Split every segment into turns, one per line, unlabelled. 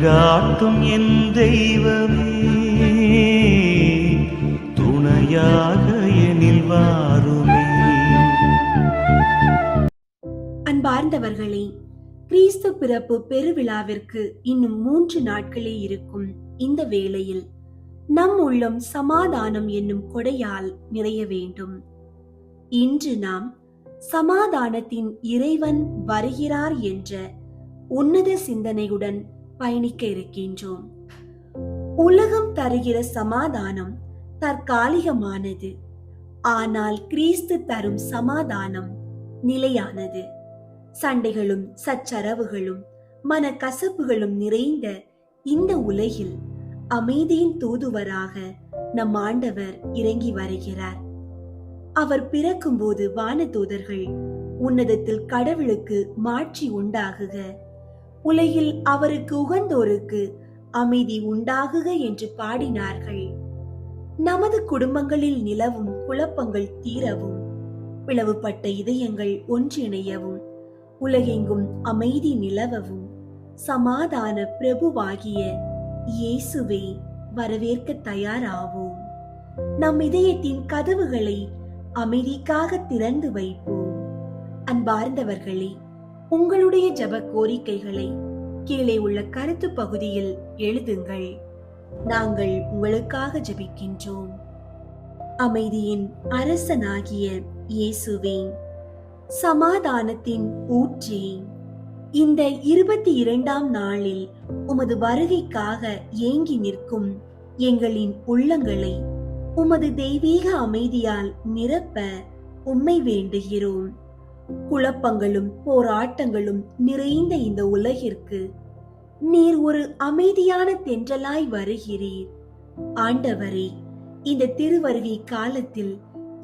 வழிகாட்டும் என் தெய்வமே, துணையாக எனில் வாருமே.
அன்பார்ந்தவர்களே, கிறிஸ்து பிறப்பு பெருவிழாவிற்கு இன்னும் 3 நாட்களே இருக்கும் இந்த வேளையில் நம் உள்ளம் சமாதானம் என்னும் கொடையால் நிறைய வேண்டும். இன்று நாம் சமாதானத்தின் இறைவன் வருகிறார் என்ற உன்னத சிந்தனையுடன் பயணிக்க இருக்கின்றோம். உலகம் தருகிற சமாதானம் தற்காலிகமானது, ஆனால் கிறிஸ்து தரும் சமாதானம் நிலையானது. சண்டைகளும் சச்சரவுகளும் மனக்கசப்புகளும் நிறைந்த இந்த உலகில் அமைதியின் தூதுவராக நம் ஆண்டவர் இறங்கி வருகிறார். அவர் பிறக்கும்போது வானதூதர்கள் உன்னதத்தில் கடவுளுக்கு மாட்சி உண்டாகுக, உலகில் அவருக்கு உகந்தோருக்கு அமைதி உண்டாகுக என்று பாடினார்கள். நமது குடும்பங்களில் நிலவும் குழப்பங்கள் தீரவும், பிளவுபட்ட இதயங்கள் ஒன்றிணையவும், உலகெங்கும் அமைதி நிலவவும் சமாதான பிரபுவாகிய இயேசுவை வரவேற்க தயாராவோம். நம் இதயத்தின் கதவுகளை அமைதிக்காக திறந்து வைப்போம். அன்பார்ந்தவர்களே, உங்களுடைய ஜெப கோரிக்கைகளை கீழே உள்ள கருத்து பகுதியில் எழுதுங்கள். நாங்கள் உங்களுக்காக ஜெபிக்கின்றோம். அமைதியின் அரசனாகிய இயேசுவே, சமாதானத்தின் ஊற்றே, இந்த 22ஆம் நாளில் உமது வருகைக்காக ஏங்கி நிற்கும் எங்களின் உள்ளங்களை உமது தெய்வீக அமைதியால் நிரப்ப உம்மை வேண்டுகிறோம். குழப்பங்களும் போராட்டங்களும் நிறைந்த இந்த உலகிற்கு நீர் ஒரு அமைதியான தென்றலாய் வருகிறீர். ஆண்டவரே, இந்த திருவருகை காலத்தில்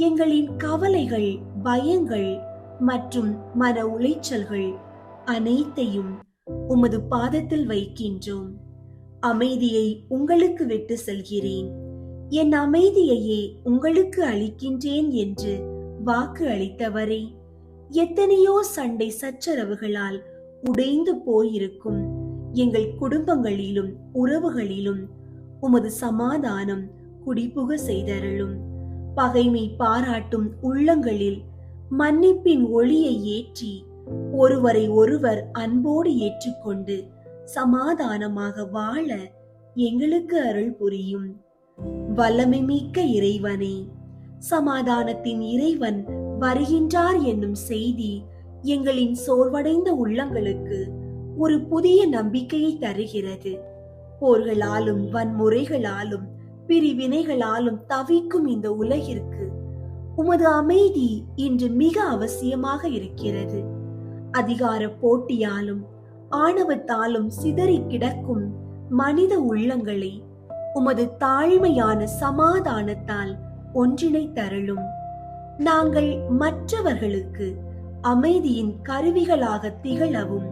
எங்களின் கவலைகள், பயங்கள் மற்றும் மன உளைச்சல்கள் அனைத்தையும் உமது பாதத்தில் வைக்கின்றோம். அமைதியை உங்களுக்கு விட்டு செல்கிறேன், என் அமைதியையே உங்களுக்கு அளிக்கின்றேன் என்று வாக்கு அளித்தவரே, எத்தனையோ சண்டை சச்சரவுகளால் உடைந்து போயிருக்கும் எங்கள் குடும்பங்களிலும் உறவுகளிலும் உமது சமாதானம் குடிபுக செய்தருளும். பகைமை பாராட்டும் உள்ளங்களில் மன்னிப்பின் ஒளியை ஏற்றி ஒருவரை ஒருவர் அன்போடு ஏற்றுக்கொண்டு சமாதானமாக வாழ எங்களுக்கு அருள் புரியும். வல்லமை மிக்க இறைவனே, சமாதானத்தின் இறைவன் வருகின்றார் என்னும் செய்தி எங்களின் சோர்வடைந்த உள்ளங்களுக்கு ஒரு புதிய நம்பிக்கையை தருகிறது. போர்களாலும் வன்முறைகளாலும் பிரிவினைகளாலும் தவிக்கும் இந்த உலகிற்கு உமது அமைதி இன்று மிக அவசியமாக இருக்கிறது. அதிகார போட்டியாலும் ஆணவத்தாலும் சிதறி கிடக்கும் மனித உள்ளங்களை உமது தாழ்மையான சமாதானத்தால் ஒன்றினை தருளும். நாங்கள் மற்றவர்களுக்கு அமைதியின் கருவிகளாக திகழவும்,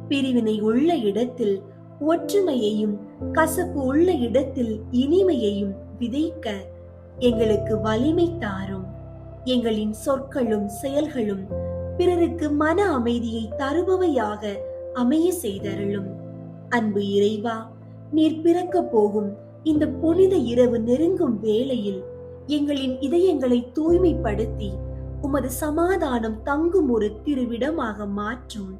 பிரிவினை உள்ள இடத்தில் ஒற்றுமையையும் கசப்பு உள்ள இடத்தில் இனிமையையும் விதைக்க எங்களுக்கு வலிமை தாரும். எங்களின் சொற்களும் செயல்களும் பிறருக்கு மன அமைதியை தருபவையாக அமைய செய்தருளும். அன்பு இறைவா, நீர் பிறக்க போகும் இந்த புனித இரவு நெருங்கும் வேளையில் எங்களின் இதயங்களை தூய்மைப்படுத்தி உமது சமாதானம் தங்கும் ஒரு திருவிடமாக மாற்றும்.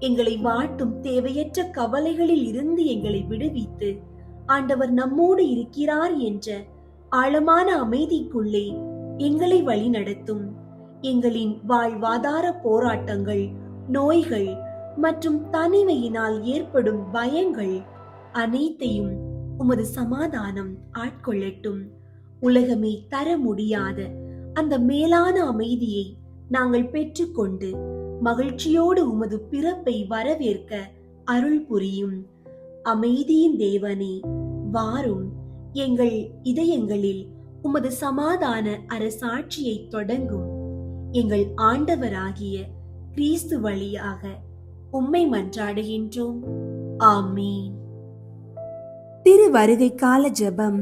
எங்களை வாட்டும் தேவையற்ற கவலைகளில் இருந்து எங்களை விடுவித்து ஆண்டவர் நம்மோடு இருக்கிறார் என்ற ஆழமான அமைதிக்குள்ளே எங்களை வழிநடத்தும். எங்களின் வாழ்வாதார போராட்டங்கள், நோய்கள் மற்றும் தனிமையினால் ஏற்படும் பயங்கள் அனைத்தையும் உமது சமாதானம் ஆட்கொள்ளட்டும். உலகமே தர முடியாத அந்த மேலான அமைதியை நாங்கள் பெற்றுக்கொண்டு மகிழ்ச்சியோடு உமது பிறப்பை வரவேற்க அருள் புரியும். அமைதியின் தேவனே, வாரும். எங்கள் இதயங்களில் உமது சமாதான அரசாட்சியை தொடங்கும். எங்கள் ஆண்டவராகிய கிறிஸ்து வழியாக உம்மை மன்றாடுகின்றோம். ஆமீன். திருவருகை கால ஜெபம்.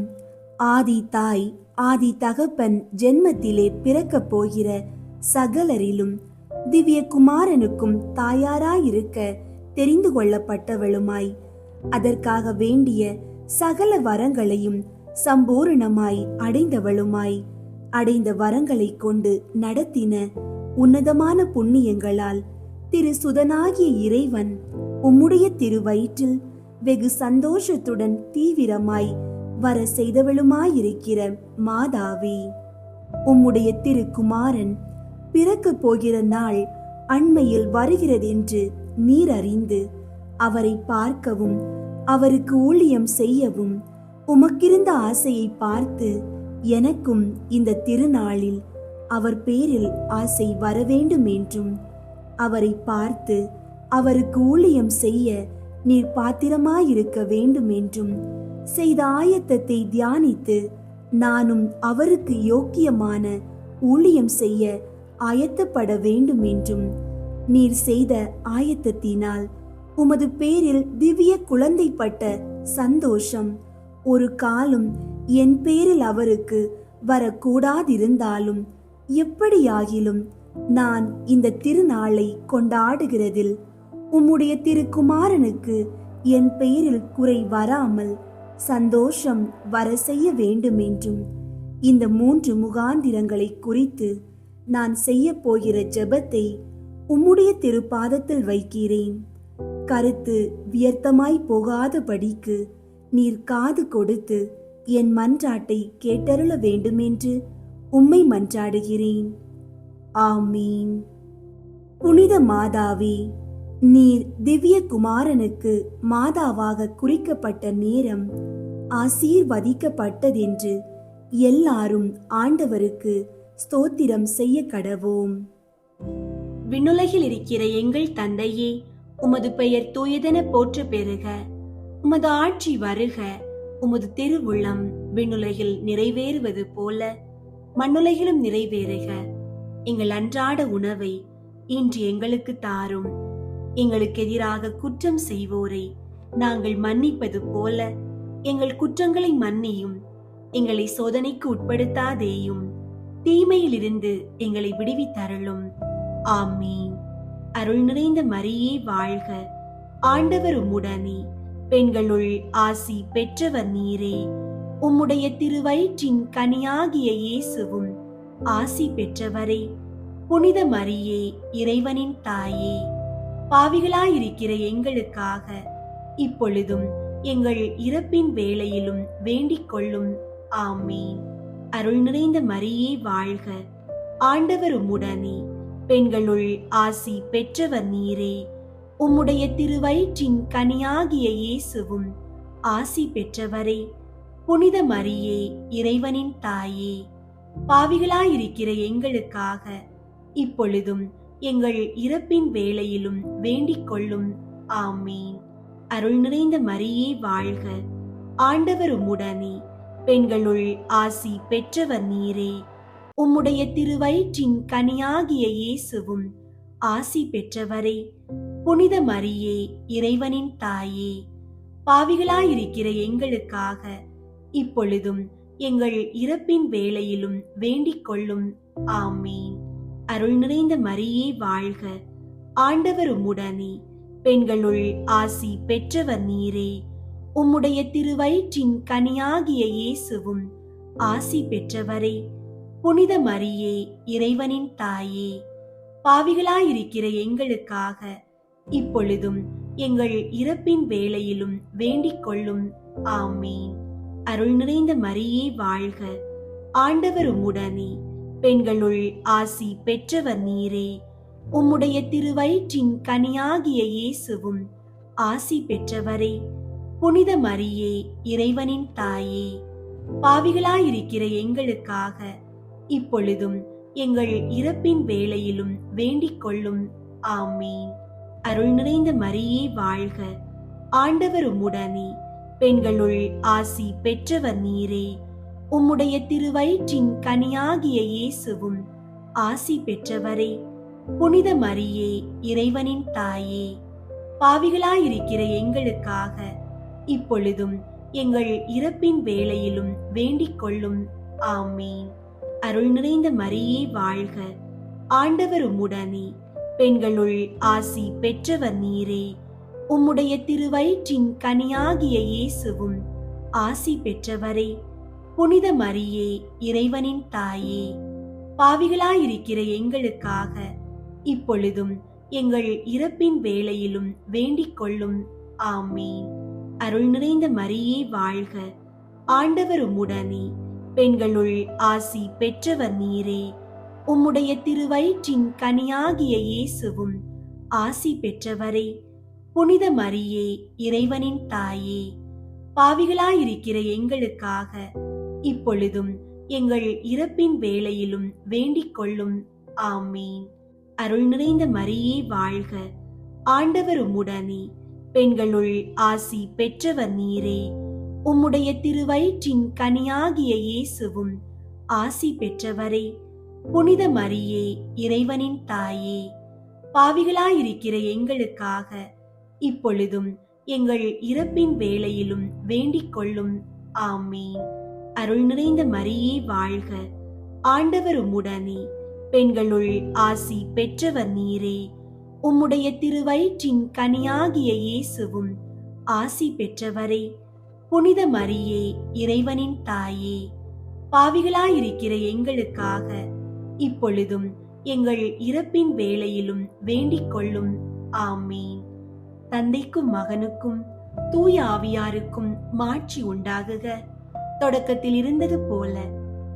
ஆதி தாய், ஆதி தகப்பன் ஜென்மத்திலே பிறக்கப் போகிற சகலரிலும் திவ்ய குமாரனுக்கும் தாயாராயிருக்க தெரிந்து கொள்ளப்பட்டவளுமாய் அதற்காக வேண்டிய சகல வரங்களையும் சம்பூரணமாய் அடைந்தவளுமாய், அடைந்த வரங்களை கொண்டு நடத்தின உன்னதமான புண்ணியங்களால் திரு சுதனாகிய இறைவன் உம்முடைய திருவயிற்றில் வெகு சந்தோஷத்துடன் தீவிரமாய் வர செய்தவளுமாயிருக்கிற மாதாவே, உம்முடைய திருக்குமாரன் பிறக்க போகிற நாள் அண்மையில் வருகிறதென்று நீர் அறிந்து அவரை பார்க்கவும் அவருக்கு ஊழியம் செய்யவும் உமக்கிருந்த ஆசையை பார்த்து எனக்கும் இந்த திருநாளில் அவர் பேரில் ஆசை வரவேண்டும் என்றும், அவரை பார்த்து அவருக்கு ஊழியம் செய்ய நீர் பாத்திரமாயிருக்க வேண்டும் என்றும் செய்த ஆயத்தத்தை தியானித்து நானும் அவருக்கு யோக்கியமான ஊழியம் செய்ய ஆயத்தப்பட வேண்டும் என்றும், நீர் செய்த ஆயத்தத்தினால் உமது பேரில் திவ்ய குழந்தைப்பட்ட சந்தோஷம் ஒரு காலம் என் பேரில் அவருக்கு வரக்கூடாதிருந்தாலும் எப்படியாகிலும் நான் இந்த திருநாளை கொண்டாடுகிறதில் உம்முடைய திருக்குமாரனுக்கு என் பெயரில் குறை வராமல் சந்தோஷம் வர செய்ய வேண்டும் என்றும், இந்த 3 முகாந்திரங்களை குறித்து நான் செய்ய போகிற ஜெபத்தை உம்முடைய திருப்பாதத்தில் வைக்கிறேன். கருத்து வியர்த்தமாய் போகாதபடிக்கு நீர் காது கொடுத்து என் மன்றாட்டை கேட்டருள வேண்டுமென்று உம்மை மன்றாடுகிறேன். ஆமீன். புனித மாதாவே, நீர் திவ்ய குமாரனுக்கு மாதாவாக குறிக்கப்பட்ட நேரம் ஆசீர்வதிக்கப்பட்டதென்று எல்லாரும் ஆண்டவருக்கு ஸ்தோத்திரம் செய்ய கடவோம்.
விண்ணுலகில் இருக்கிற எங்கள் தந்தையே, உமது பெயர் தூயதென போற்ற பெறுக. உமது ஆட்சி வருக. உமது திருவுள்ளம் விண்ணுலகில் நிறைவேறுவது போல மண்ணுலகிலும் நிறைவேறுக. எங்கள் அன்றாட உணவை இன்று எங்களுக்கு தாரும். எங்களுக்கு எதிராக குற்றம் செய்வோரை நாங்கள் மன்னிப்பது போல எங்கள் குற்றங்களை மன்னியும். எங்களை சோதனைக்கு உட்படுத்தாதேயும், தீமையிலிருந்து எங்களை விடுவித்தருளும். ஆமீன். அருள் நிறைந்த மரியே வாழ்க. ஆண்டவர் உம்முடனே, பெண்களுள் ஆசி பெற்றவர் நீரே. உம்முடைய திருவயிற்றின் கனியாகிய இயேசுவும் ஆசி பெற்றவரே. புனித மரியே, இறைவனின் தாயே, பாவிகளாயிருக்கிற எங்களுக்காக இப்பொழுதும் எங்கள் இறப்பின் வேளையிலும் வேண்டிக் கொள்ளும். ஆமீன். அருள் நிறைந்த மரியே வாழ்க. ஆண்டவர் உம்முடனே, பெண்களுள் ஆசி பெற்றவர் நீரே. உம்முடைய திருவயிற்றின் கனியாகிய இயேசுவும் ஆசி பெற்றவரே. புனித மரியே, இறைவனின் தாயே, பாவிகளாயிருக்கிற எங்களுக்காக இப்பொழுதும் எங்கள் இறப்பின் வேளையிலும் வேண்டிக் கொள்ளும். ஆமீன். அருள் நிறைந்த மரியே வாழ்க. ஆண்டவர் உம்முடனே, பெண்களுள் ஆசி பெற்றவர் நீரே. உம்முடைய திருவயிற்றின் கனியாகிய இயேசுவும் ஆசி பெற்றவரே. புனித மரியே, இறைவனின் தாயே, பாவிகளாயிருக்கிற எங்களுக்காக இப்பொழுதும் எங்கள் இறப்பின் வேளையிலும் வேண்டிக் கொள்ளும். ஆமீன். அருள் நிறைந்த மரியே வாழ்க. ஆண்டவர் உம்முடனே, பெண்களுள் ஆசி பெற்றவர் நீரே. உம்முடைய திருவயிற்றின் கனியாகிய இயேசுவும் ஆசி பெற்றவரே. புனித மரியே, இறைவனின் தாயே, பாவிகளாயிருக்கிற எங்களுக்காக இப்பொழுதும் எங்கள் இறப்பின் வேளையிலும் வேண்டிக் கொள்ளும். ஆமீன். அருள் நிறைந்த மரியே வாழ்க. ஆண்டவர் உம்முடனே, பெண்களுள் ஆசி பெற்றவர் நீரே. உம்முடைய திருவயிற்றின் கனியாகிய இயேசுவும் ஆசி பெற்றவரே. புனித மரியே, இறைவனின் தாயே, பாவிகளாயிருக்கிற எங்களுக்காக இப்பொழுதும் எங்கள் இறப்பின் வேளையிலும் வேண்டிக் கொள்ளும். ஆமீன். அருள் நிறைந்த மரியே வாழ்க. ஆண்டவர் உம்முடனே, பெண்களுள் ஆசி பெற்றவர் நீரே. உம்முடைய திருவயிற்றின் கனியாகிய இயேசுவும் ஆசி பெற்றவரே. புனித மரியே, இறைவனின் தாயே, பாவிகளாயிருக்கிற எங்களுக்காக இப்பொழுதும் எங்கள் இறப்பின் வேளையிலும் வேண்டிக் கொள்ளும். ஆமீன். அருள் நிறைந்த மரியே வாழ்க. ஆண்டவர் உம்முடனே, பெண்களுள் ஆசி பெற்றவர் நீரே. உம்முடைய திருவயிற்றின் கனியாகிய இயேசுவும் ஆசி பெற்றவரே. புனித மரியே, இறைவனின் தாயே, பாவிகளாயிருக்கிற எங்களுக்காக இப்பொழுதும் எங்கள் இறப்பின் வேளையிலும் வேண்டிக் கொள்ளும். ஆமீன். அருள் நிறைந்த மரியே வாழ்க, ஆண்டவர் உம்முடனே, பெண்களுள் ஆசி பெற்றவர் நீரே. உம்முடைய திருவயிற்றின் கனியாகிய இயேசுவும் ஆசி பெற்றவரே. புனித மரியே, இறைவனின் தாயே, பாவிகளாயிருக்கிற எங்களுக்காக இப்பொழுதும் எங்கள் இறப்பின் வேளையிலும் வேண்டிக் கொள்ளும். ஆமீன். அருள் நிறைந்த மரியே வாழ்க, ஆண்டவர் உம்முடனே, பெண்களுள் ஆசி பெற்றவர் நீரே. உம்முடைய திருவயிற்றின் கனியாகிய இயேசுவும் ஆசி பெற்றவரே. புனித மரியே, இறைவனின் தாயே, பாவிகளாயிருக்கிற எங்களுக்காக இப்பொழுதும் எங்கள் இறப்பின் வேளையிலும் வேண்டிக் கொள்ளும். ஆமீன். அருள் நிறைந்த மரியே வாழ்க, ஆண்டவர் உம்முடனே, பெண்களுள் ஆசி பெற்றவர் நீரே. உம்முடைய திருவயிற்றின் கனியாகிய இயேசுவும் ஆசி பெற்றவரே. புனித மரியே, இறைவனின் தாயே, பாவிகளாயிருக்கிற எங்களுக்காக இப்பொழுதும் எங்கள் இறப்பின் வேளையிலும் வேண்டிக் கொள்ளும். ஆமீன். தந்தைக்கும் மகனுக்கும் தூய ஆவியாருக்கும் மாட்சி உண்டாகுக. தொடக்கத்தில் இருந்தது போல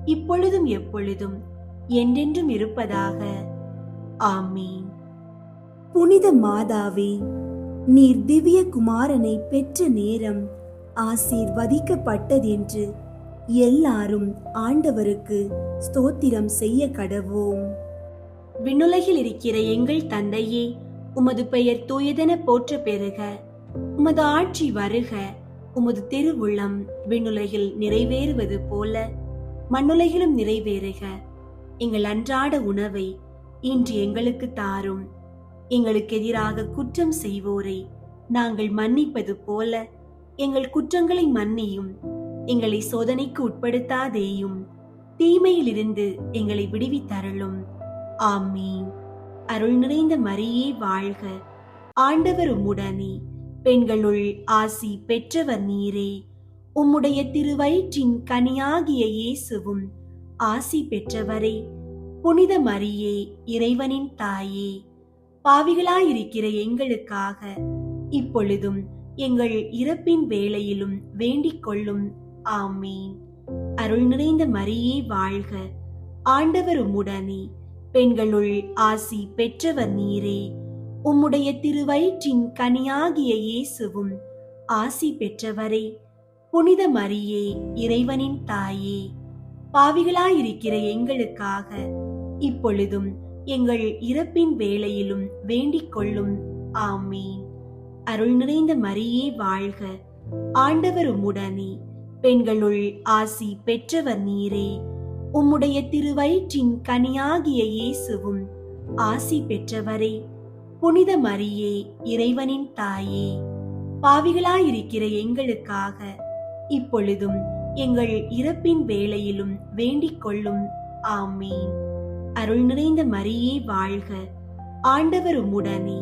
இப்பொழுதும் எப்பொழுதும் என்றென்றும் இருப்பதாக. ஆமீன்.
புனித மாதாவே, நீர் திவ்ய குமாரனை பெற்ற நேரம் ஆசீர்வதிக்கப்பட்டதென்று எல்லாரும் ஆண்டவருக்கு ஸ்தோத்திரம் செய்ய கடவோம்.
விண்ணுலகில் இருக்கிற எங்கள் தந்தையே, உமது பெயர் தூயதென போற்ற பெறுக. உமது ஆட்சி வருக. உமது திருவுள்ளம் விண்ணுலகில் நிறைவேறுவது போல மண்ணுலகிலும் நிறைவேறுக. எங்கள் அன்றாட உணவை இன்று எங்களுக்கு தாரும். எங்களுக்கு எதிராக குற்றம் செய்வோரை நாங்கள் மன்னிப்பது போல எங்கள் குற்றங்களை மன்னியும். எங்களை சோதனைக்கு உட்படுத்தாதேயும், தீமையிலிருந்து எங்களை விடுவித்தருளும். ஆமீன். அருள் நிறைந்த மரியே வாழ்க, ஆண்டவர் உம்முடனே, பெண்களுள் ஆசி பெற்றவர் நீரே. உம்முடைய திருவயிற்றின் கனியாகிய இயேசுவும் ஆசி பெற்றவரே. புனித மரியே, இறைவனின் தாயே, பாவிகளாயிருக்கிற எங்களுக்காக இப்பொழுதும் எங்கள் இறப்பின் வேளையிலும் வேண்டிக் கொள்ளும். ஆமீன். அருள் நிறைந்த மரியே வாழ்க, ஆண்டவர் உம்முடனே, பெண்களுள் ஆசி பெற்றவர் நீரே. உம்முடைய திருவயிற்றின் கனியாகிய இயேசுவும் ஆசி பெற்றவரே. புனித மரியே, இறைவனின் தாயே, பாவிகளாயிருக்கிற எங்களுக்காக இப்பொழுதும் எங்கள் இறப்பின் வேளையிலும் வேண்டிக் கொள்ளும். ஆமீன். அருள் நிறைந்த மரியே வாழ்க, ஆண்டவர் உம்முடனே, பெண்களுள் ஆசி பெற்றவர் நீரே. உம்முடைய திருவயிற்றின் கனியாகிய இயேசுவும் ஆசி பெற்றவரே. புனித மரியே, இறைவனின் தாயே, பாவிகளாயிருக்கிற எங்களுக்காக இப்பொழுதும் எங்கள் இறப்பின் வேளையிலும் வேண்டிக் கொள்ளும். ஆமீன். அருள் நிறைந்த மரியே வாழ்க, ஆண்டவர் உம்முடனே,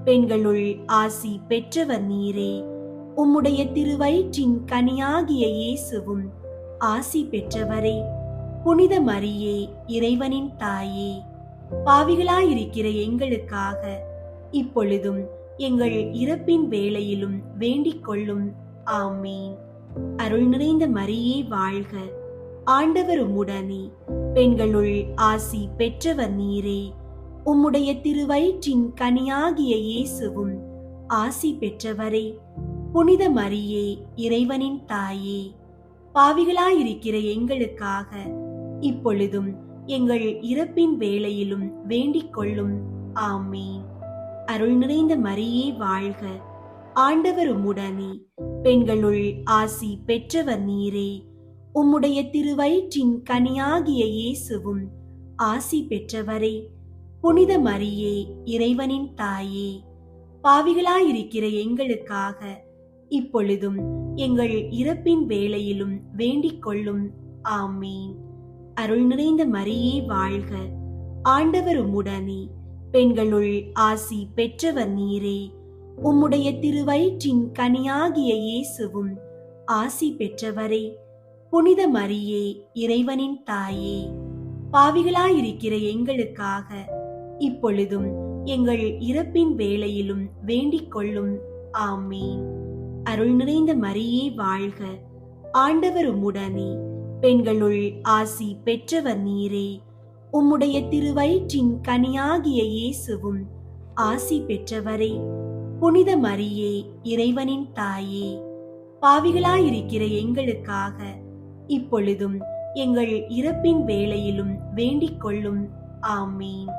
பெண்களுள் ஆசி பெற்றவர் நீரே. உம்முடைய திருவயிற்றின் கனியாகிய இயேசுவும் ஆசி பெற்றவரே. புனித மரியே, இறைவனின் தாயே, பாவிகளாயிருக்கிற எங்களுக்காக இப்பொழுதும் எங்கள் இறப்பின் வேளையிலும் வேண்டிக் கொள்ளும். ஆமீன். அருள் நிறைந்த மரியே வாழ்க, ஆண்டவர் உம்முடனே, பெண்களுள் ஆசி பெற்றவர் நீரே. உம்முடைய திருவயிற்றின் கனியாகிய இயேசுவும் ஆசி பெற்றவரே. புனித மரியே, இறைவனின் தாயே, பாவிகளாயிருக்கிற எங்களுக்காக இப்பொழுதும் எங்கள் இறப்பின் வேளையிலும் வேண்டிக் கொள்ளும். ஆமீன். அருள் நிறைந்த மரியே வாழ்க, ஆண்டவர் உம்முடனே, பெண்களுள் ஆசி பெற்றவர் நீரே. உம்முடைய திருவயிற்றின் கனியாகிய இயேசுவும் ஆசி பெற்றவரே. புனித மரியே, இறைவனின் தாயே, பாவிகளாயிருக்கிற எங்களுக்காக இப்பொழுதும் எங்கள் இறப்பின் வேளையிலும் வேண்டிக் கொள்ளும். ஆமீன். அருள் நிறைந்த மரியே வாழ்க, ஆண்டவர் உம்முடனே, பெண்களுள் ஆசி பெற்றவர் நீரே. உம்முடைய திருவயிற்றின் கனியாகிய இயேசுவும் ஆசி பெற்றவரே. புனித மரியே, இறைவனின் தாயே, பாவிகளாயிருக்கிற எங்களுக்காக இப்பொழுதும் எங்கள் இறப்பின் வேளையிலும் வேண்டிக் கொள்ளும். ஆமீன். அருள் நிறைந்த மரியே வாழ்க, ஆண்டவர் உம்முடனே, பெண்களுள் ஆசி பெற்றவர் நீரே. உம்முடைய திருவயிற்றின் கனியாகிய இயேசுவும் ஆசி பெற்றவரே. புனித மரியே, இறைவனின் தாயே, பாவிகளாயிருக்கிற எங்களுக்காக இப்பொழுதும் எங்கள் இறப்பின் வேளையிலும் வேண்டிக் கொள்ளும். ஆமீன்.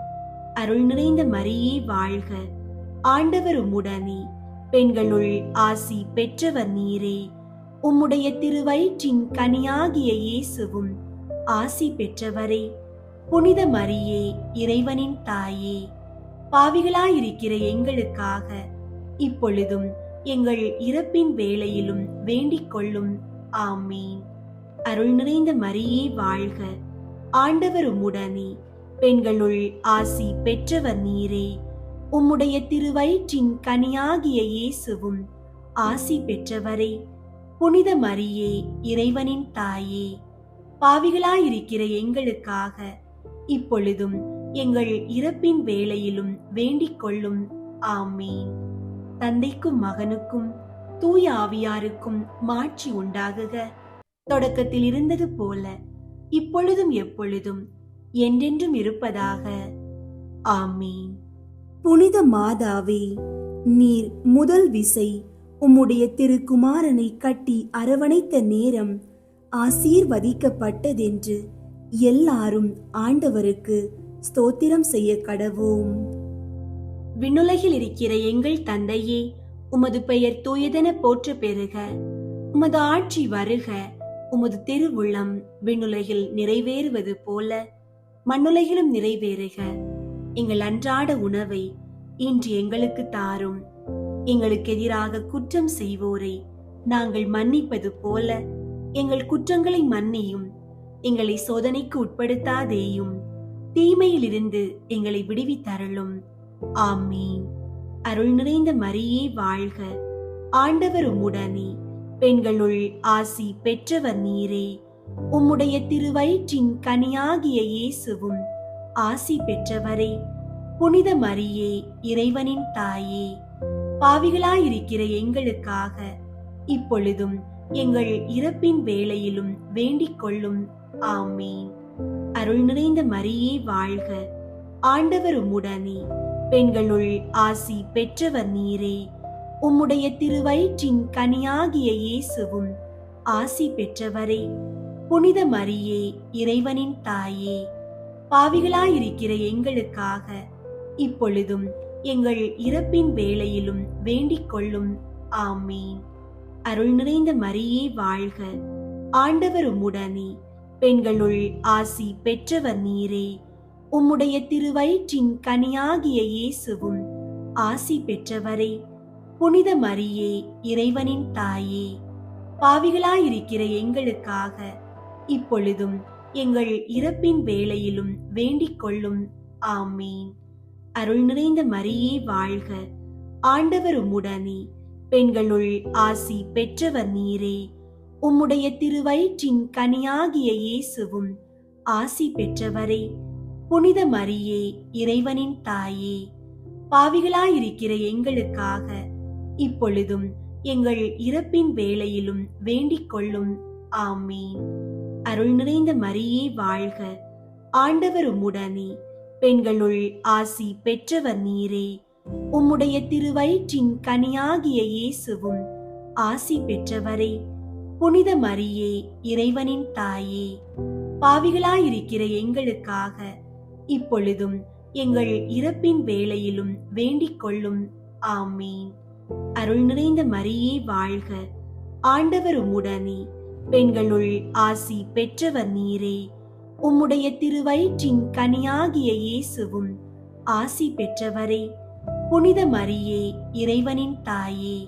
அருள் நிறைந்த மரியே வாழ்க, ஆண்டவர் உம்முடனே, பெண்களுள் ஆசி பெற்றவர் நீரே. உம்முடைய திருவயிற்றின் கனியாகிய இயேசுவும் ஆசி பெற்றவரே. புனித மரியே, இறைவனின் தாயே, பாவிகளாயிருக்கிற எங்களுக்காக இப்பொழுதும் எங்கள் இறப்பின் வேளையிலும் வேண்டிக் கொள்ளும். ஆமீன். அருள் நிறைந்த மரியே வாழ்க, ஆண்டவர் உம்முடனே, பெண்களுள் ஆசி பெற்றவர் நீரே. உம்முடைய திருவயிற்றின் கனியாகிய இயேசுவும் ஆசி பெற்றவரே. புனித மரியே, இறைவனின் தாயே, பாவிகளாயிருக்கிற எங்களுக்காக இப்பொழுதும் எங்கள் இறப்பின் வேளையிலும் வேண்டிக் கொள்ளும். ஆமீன். தந்தைக்கும் மகனுக்கும் தூய ஆவியாருக்கும் மாட்சி உண்டாகுக. தொடக்கத்தில் இருந்தது போல இப்பொழுதும் எப்பொழுதும் என்றென்றும் இருப்பதாக. ஆமீன்.
புனித மாதாவே, நீர் முதல் விசை உம்முடைய திருக்குமாரனை கட்டி அரவணைத்த நேரம் ஆசீர்வதிக்கப்பட்டதென்று எல்லாரும் ஆண்டவருக்கு ஸ்தோத்திரம் செய்ய கடவோம்.
விண்ணுலகில் இருக்கிற எங்கள் தந்தையே, உமது பெயர் தூயதென போற்ற பெறுக. உமது ஆட்சி வருக. உமது திருவுள்ளம் விண்ணுலகில் நிறைவேறுவது போல மண்ணுலகிலும் நிறைவேறுக. எங்கள் அன்றாட உணவை இன்று எங்களுக்கு தாரும். எங்களுக்கு எதிராக குற்றம் செய்வோரை நாங்கள் மன்னிப்பது போல எங்கள் குற்றங்களை மன்னியும். எங்களை சோதனைக்கு உட்படுத்தாதேயும், தீமையிலிருந்து எங்களை விடுவித்தருளும். ஆமீன். அருள் நிறைந்த மரியே வாழ்க, ஆண்டவர் உம்முடனே, பெண்களுள் ஆசி பெற்றவர் நீரே. உம்முடைய திருவயிற்றின் கனியாகிய இயேசுவும் ஆசி பெற்றவரே. புனித மரியே, இறைவனின் தாயே, பாவிகளாயிருக்கிற எங்களுக்காக இப்பொழுதும் எங்கள் இறப்பின் வேளையிலும் வேண்டிக் கொள்ளும். ஆமீன். அருள் நிறைந்த மரியே வாழ்க, ஆண்டவர் உம்முடனே, பெண்களுள் ஆசி பெற்றவர் நீரே. உம்முடைய திருவயிற்றின் கனியாகிய இயேசுவும் ஆசி பெற்றவரே. புனித மரியே, இறைவனின் தாயே, பாவிகளாயிருக்கிற எங்களுக்காக இப்பொழுதும் எங்கள் இறப்பின் வேளையிலும் வேண்டிக் கொள்ளும். ஆமீன். அருள் நிறைந்த மரியே வாழ்க, ஆண்டவர் உம்முடனே, பெண்களுள் ஆசி பெற்றவர் நீரே. உம்முடைய திருவயிற்றின் கனியாகிய இயேசுவும் ஆசி பெற்றவரே. புனித மரியே, இறைவனின் தாயே, பாவிகளாயிருக்கிற எங்களுக்காக இப்பொழுதும் எங்கள் இறப்பின் வேளையிலும் வேண்டிக் கொள்ளும். ஆமீன். அருள் நிறைந்த மரியே வாழ்க, ஆண்டவர் உம்முடனே, பெண்களுள் ஆசி பெற்றவர் நீரே. உம்முடைய திருவயிற்றின் கனியாகிய இயேசுவும் ஆசி பெற்றவரே. புனித மரியே, இறைவனின் தாயே, பாவிகளாயிருக்கிற எங்களுக்காக இப்பொழுதும் எங்கள் இறப்பின் வேளையிலும் வேண்டிக் கொள்ளும். ஆமீன். அருள் நிறைந்த மரியே வாழ்க, ஆண்டவர் உம்முடனே, பெண்களுள் ஆசி பெற்றவர் நீரே. உம்முடைய திருவயிற்றின் கனியாகிய இயேசுவும் ஆசி பெற்றவரே. புனித மரியே, இறைவனின் தாயே, பாவிகளாயிருக்கிற எங்களுக்காக இப்பொழுதும் எங்கள் இறப்பின் வேளையிலும் வேண்டிக் கொள்ளும். ஆமீன். அருள் நிறைந்த மரியே வாழ்க, ஆண்டவர் உம்முடனே, பெண்களுள் ஆசி பெற்றவர் நீரே. உம்முடைய திருவயிற்றின் கனியாகிய இயேசுவும் ஆசி பெற்றவரே. புனித மரியே, இறைவனின் தாயே,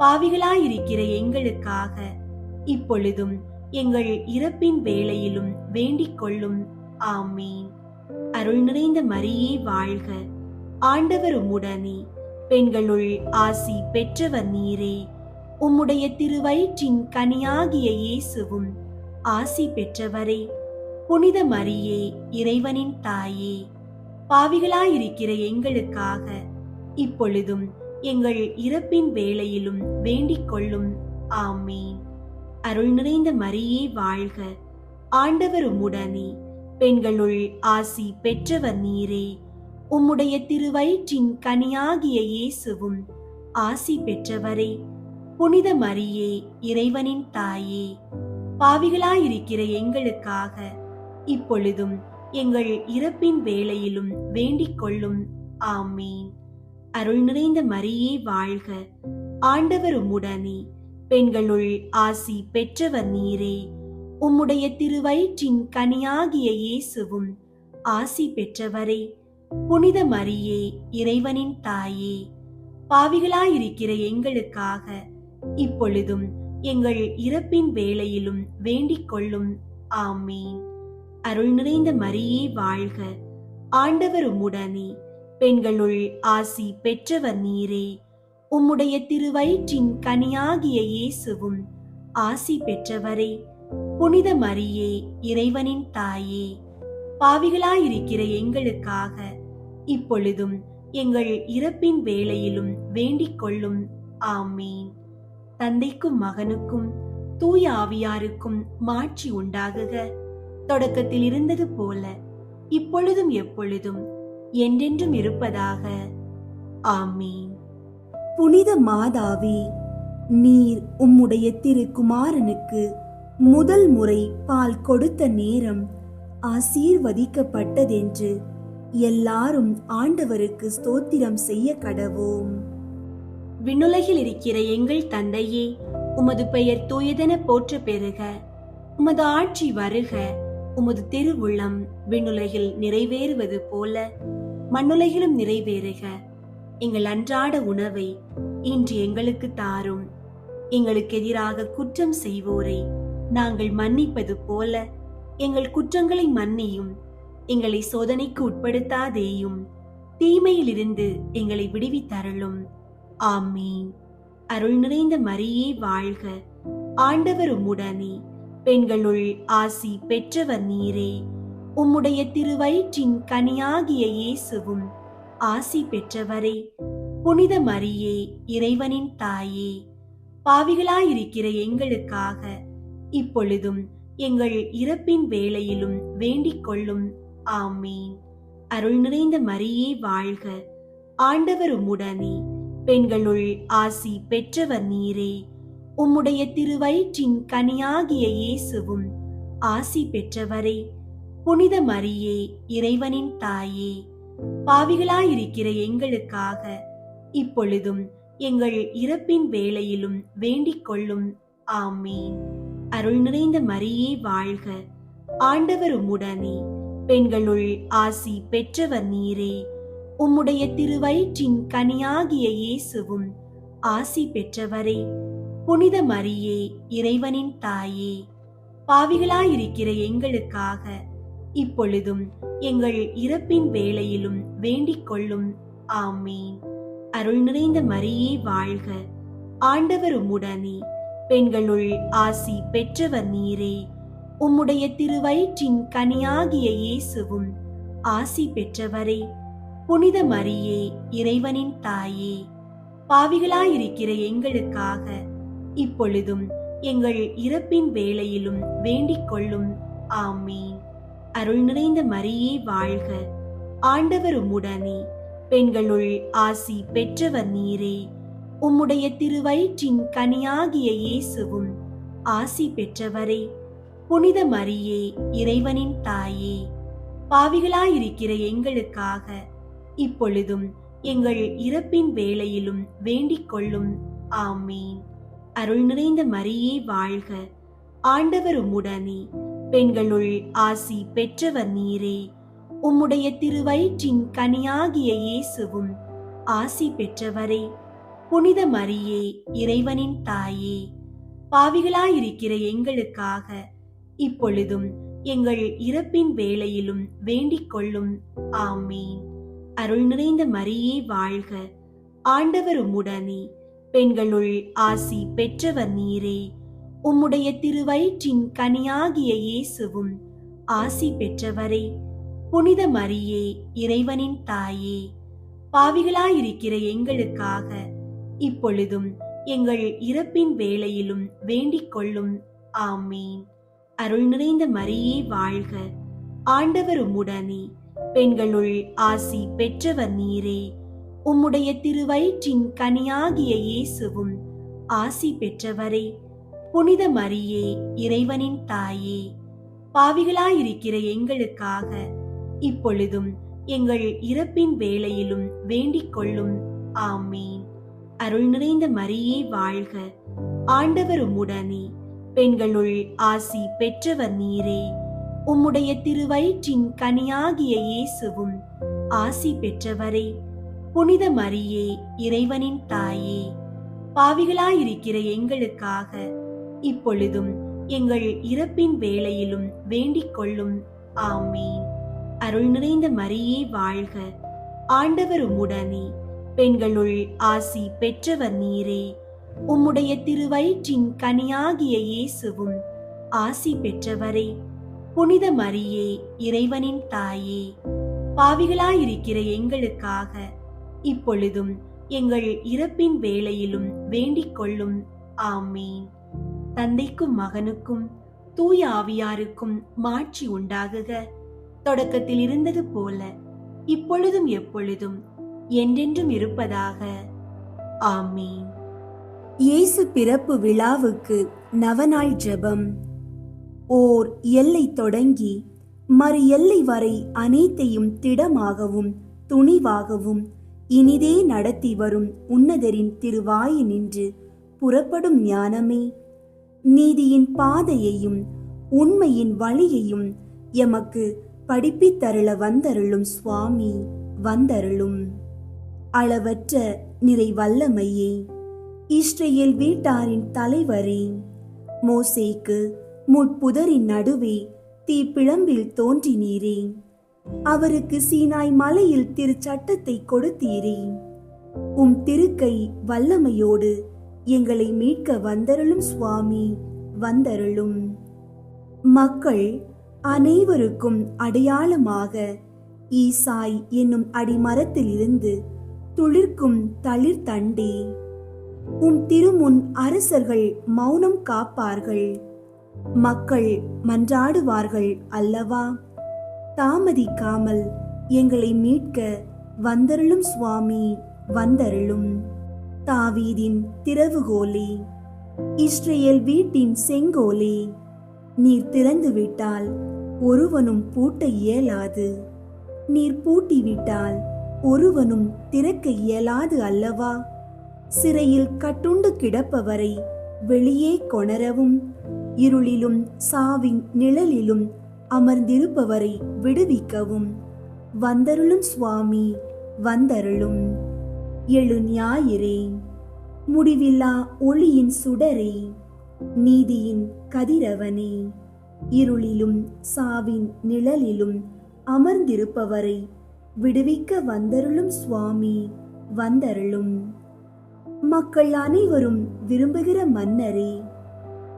பாவிகளாயிருக்கிற எங்களுக்காக இப்பொழுதும் எங்கள் இறப்பின் வேளையிலும் வேண்டிக் கொள்ளும். ஆமீன். அருள் நிறைந்த மரியே வாழ்க, ஆண்டவர் உம்முடனே, பெண்களுள் ஆசி பெற்றவர் நீரே. உம்முடைய திருவயிற்றின் கனியாகிய இயேசுவும் ஆசி பெற்றவரே. புனித மரியே, இறைவனின் தாயே, பாவிகளாயிருக்கிற எங்களுக்காக இப்பொழுதும் எங்கள் இறப்பின் வேளையிலும் வேண்டிக் கொள்ளும். ஆமீன். அருள் நிறைந்த மரியே வாழ்க, ஆண்டவர் உம்முடனே. பெண்களுள் ஆசி பெற்றவர் நீரே. உம்முடைய திருவயிற்றின் கனியாகிய இயேசுவும் ஆசி பெற்றவரே. புனித மரியே, இறைவனின் தாயே, பாவிகளாயிருக்கிற எங்களுக்காக இப்பொழுதும் எங்கள் இறப்பின் வேளையிலும் வேண்டிக் கொள்ளும். ஆமீன். அருள் நிறைந்த மரியே வாழ்க, ஆண்டவர் உம்முடனே. பெண்களுள் ஆசி பெற்றவர் நீரே. உம்முடைய திருவயிற்றின் கனியாகிய இயேசுவும் ஆசி பெற்றவரே. புனித மரியே, இறைவனின் தாயே, பாவிகளாயிருக்கிற எங்களுக்காக இப்பொழுதும் எங்கள் இறப்பின் வேளையிலும் வேண்டிக் கொள்ளும். ஆமீன். அருள் நிறைந்த மரியே வாழ்க, ஆண்டவர் உம்முடனே. பெண்களுள் ஆசி பெற்றவர் நீரே. உம்முடைய திருவயிற்றின் கனியாகிய இயேசுவும் ஆசி பெற்றவரே. புனித மரியே, இறைவனின் தாயே, பாவிகளாயிருக்கிற எங்களுக்காக இப்பொழுதும் எங்கள் இறப்பின் வேளையிலும் வேண்டிக் கொள்ளும். ஆமீன். தந்தைக்கும் மகனுக்கும் தூய ஆவியாருக்கும் மாட்சி உண்டாகுக. தொடக்கத்தில் இருந்தது போல இப்பொழுதும் எப்பொழுதும் என்றென்றும் இருப்பதாக. ஆமீன்.
புனித மாதாவே, நீர் உம்முடைய திருக்குமாரனுக்கு முதல் முறை பால் கொடுத்த நேரம் ஆசீர்வதிக்கப்பட்டதென்று எல்லாரும் ஆண்டவருக்கு ஸ்தோத்திரம் செய்ய கடவோம்.
விண்ணுலகில் இருக்கிற எங்கள் தந்தையே, உமது பெயர் தூயதென போற்ற பெறுக. உமது ஆட்சி வருக. உமது திருவுள்ளம் விண்ணுலகில் நிறைவேறுவது போல மண்ணுலகிலும் நிறைவேறுக. எங்கள் அன்றாட உணவை இன்று எங்களுக்கு தாரும். எங்களுக்கு எதிராக குற்றம் செய்வோரை நாங்கள் மன்னிப்பது போல எங்கள் குற்றங்களை மன்னியும். எங்களை சோதனைக்கு உட்படுத்தாதேயும், தீமையிலிருந்து எங்களை விடுவித்தருளும். ஆமீன். அருள் நிறைந்த மரியே வாழ்க, ஆண்டவர் உம்முடனே. பெண்களுள் ஆசி பெற்றவர் நீரே. உம்முடைய திருவயிற்றின் கனியாகிய இயேசுவும் ஆசி பெற்றவரே. புனித மரியே, இறைவனின் தாயே, பாவிகளாயிருக்கிற எங்களுக்காக இப்பொழுதும் எங்கள் இறப்பின் வேளையிலும் வேண்டிக் கொள்ளும். ஆமீன். அருள் நிறைந்த மரியே வாழ்க, ஆண்டவர் உம்முடனே. பெண்களுள் ஆசி பெற்றவர் நீரே. உம்முடைய திருவயிற்றின் கனியாகிய இயேசுவும் ஆசி பெற்றவரே. புனித மரியே, இறைவனின் தாயே, பாவிகளாயிருக்கிற எங்களுக்காக இப்பொழுதும் எங்கள் இறப்பின் வேளையிலும் வேண்டிக் கொள்ளும். ஆமீன். அருள் நிறைந்த மரியே வாழ்க, ஆண்டவர் உம்முடனே. பெண்களுள் ஆசி பெற்றவர் நீரே. உம்முடைய திருவயிற்றின் கனியாகிய இயேசுவும் ஆசி பெற்றவரே. புனித மரியே, இறைவனின் தாயே, பாவிகளாயிருக்கிற எங்களுக்காக இப்பொழுதும் எங்கள் இறப்பின் வேளையிலும் வேண்டிக் கொள்ளும். ஆமீன். அருள் நிறைந்த மரியே வாழ்க, ஆண்டவர் உம்முடனே. பெண்களுள் ஆசி பெற்றவர் நீரே. உம்முடைய திருவயிற்றின் கனியாகிய இயேசுவும் ஆசி பெற்றவரே. புனித மரியே, இறைவனின் தாயே, பாவிகளாயிருக்கிற எங்களுக்காக இப்பொழுதும் எங்கள் இறப்பின் வேளையிலும் வேண்டிக் கொள்ளும். ஆமீன். அருள் நிறைந்த மரியே வாழ்க, ஆண்டவர் உம்முடனே. பெண்களுள் ஆசி பெற்றவர் நீரே. உம்முடைய திருவயிற்றின் கனியாகிய இயேசுவும் ஆசி பெற்றவரே. புனித மரியே, இறைவனின் தாயே, பாவிகளாயிருக்கிற எங்களுக்காக இப்பொழுதும் எங்கள் இறப்பின் வேளையிலும் வேண்டிக் கொள்ளும். ஆமீன். அருள் நிறைந்த மரியே வாழ்க, ஆண்டவர் உம்முடனே. பெண்களுள் ஆசி பெற்றவர் நீரே. உம்முடைய திருவயிற்றின் கனியாகிய இயேசுவும் ஆசி பெற்றவரே. புனித மரியே, இறைவனின் தாயே, பாவிகளாயிருக்கிற எங்களுக்காக இப்பொழுதும் எங்கள் இறப்பின் வேளையிலும் வேண்டிக் கொள்ளும். ஆமீன். அருள் நிறைந்த மரியே வாழ்க, ஆண்டவர் உம்முடனே, பெண்களுள் ஆசி பெற்றவர் நீரே. உம்முடைய திருவயிற்றின் கனியாகிய இயேசுவும் ஆசி பெற்றவரே. புனித மரியே, இறைவனின் தாயே, பாவிகளாயிருக்கிற எங்களுக்காக இப்பொழுதும் எங்கள் இறப்பின் வேளையிலும் வேண்டிக் கொள்ளும். ஆமீன். அருள் நிறைந்த மரியே வாழ்க. ஆண்டவர் உம்முடனே, பெண்களுள் ஆசி பெற்றவர் நீரே. உம்முடைய திருவயிற்றின் கனியாகிய இயேசுவும் ஆசி பெற்றவரே. புனித மரியே, இறைவனின் தாயே, பாவிகளாயிருக்கிற எங்களுக்காக இப்பொழுதும் எங்கள் இறப்பின் வேளையிலும் வேண்டிக் கொள்ளும். ஆமீன். அருள் நிறைந்த மரியே வாழ்க. ஆண்டவர் உம்முடனே, பெண்களுள் ஆசி பெற்றவர் நீரே. உம்முடைய திருவயிற்றின் கனியாகிய இயேசுவும் ஆசி பெற்றவரே. புனித மரியே, இறைவனின் தாயே, பாவிகளாயிருக்கிற எங்களுக்காக இப்பொழுதும் எங்கள் இறப்பின் வேளையிலும் வேண்டிக் கொள்ளும். ஆமீன். அருள் நிறைந்த மரியே வாழ்க. ஆண்டவர் உம்முடனே, பெண்களுள் ஆசி பெற்றவர் நீரே. உம்முடைய திருவயிற்றின் கனியாகிய இயேசுவும் ஆசி பெற்றவரே. புனித மரியே, இறைவனின் தாயே, பாவிகளாயிருக்கிற எங்களுக்காக இப்பொழுதும் எங்கள் இறப்பின் வேளையிலும் வேண்டிக் கொள்ளும். ஆமீன். தந்தைக்கும் மகனுக்கும் தூய ஆவியாருக்கும் மாட்சி உண்டாகுக. தொடக்கத்தில் இருந்தது போல இப்பொழுதும் எப்பொழுதும் என்றென்றும் இருப்பதாக. ஆமீன்.
இயேசு பிறப்பு விழாவுக்கு நவநாள் ஜெபம். ஓர் எல்லை தொடங்கி மறு எல்லை வரை அனைத்தையும் திடமாகவும் துணிவாகவும் இனிதே நடத்தி வரும் உன்னதரின் திருவாயினின்று புறப்படும் ஞானமே, நீதியின் பாதையையும் உண்மையின் வழியையும் எமக்கு படிப்பித்தருள வந்தருளும் சுவாமி, வந்தருளும். அளவற்ற நிறை வல்லமையே, இஸ்ரேல் வீட்டாரின் தலைவரே, மோசேக்கு முட்புதரின் நடுவே தீப்பிழம்பில் தோன்றினீரே. அவருக்கு சீனாய் மலையில் திருச்சட்டத்தை கொடுத்தீரே. உம் திருக்கை வல்லமையோடு எங்களை மீட்க வந்தருளும் சுவாமி, வந்தருளும். மக்கள் அனைவருக்கும் அடையாளமாக ஈசாய் என்னும் அடிமரத்தில் இருந்து துளிர்க்கும் தளிர் தண்டே, உம் திருமுன் அரசர்கள் மௌனம் காப்பார்கள், மக்கள் மன்றாடுவார்கள் அல்லவா? தாமதிக்காமல் எங்களை மீட்க வந்தருளும் சுவாமி, வந்தருளும். தாவீதின் திறவுகோலே, இஸ்ரேல் வீட்டின் செங்கோலே, நீர் திறந்து விட்டால் ஒருவனும் பூட்ட இயலாது, நீர் பூட்டிவிட்டால் ஒருவனும் திறக்க இயலாது அல்லவா? சிறையில் கட்டுண்டு கிடப்பவரை வெளியே கொணரவும், இருளிலும் சாவின் நிழலிலும் அமர்ந்திருப்பவரை விடுவிக்கவும் வந்தருளும் சுவாமி, வந்தருளும். எழு ஞாயிறே, முடிவில்லா ஒளியின் சுடரே, நீதியின் கதிரவனே, இருளிலும் சாவின் நிழலிலும் அமர்ந்திருப்பவரை விடுவிக்க வந்தருளும் சுவாமி, வந்தருளும். மக்கள் அனைவரும் விரும்புகிற மன்னரே,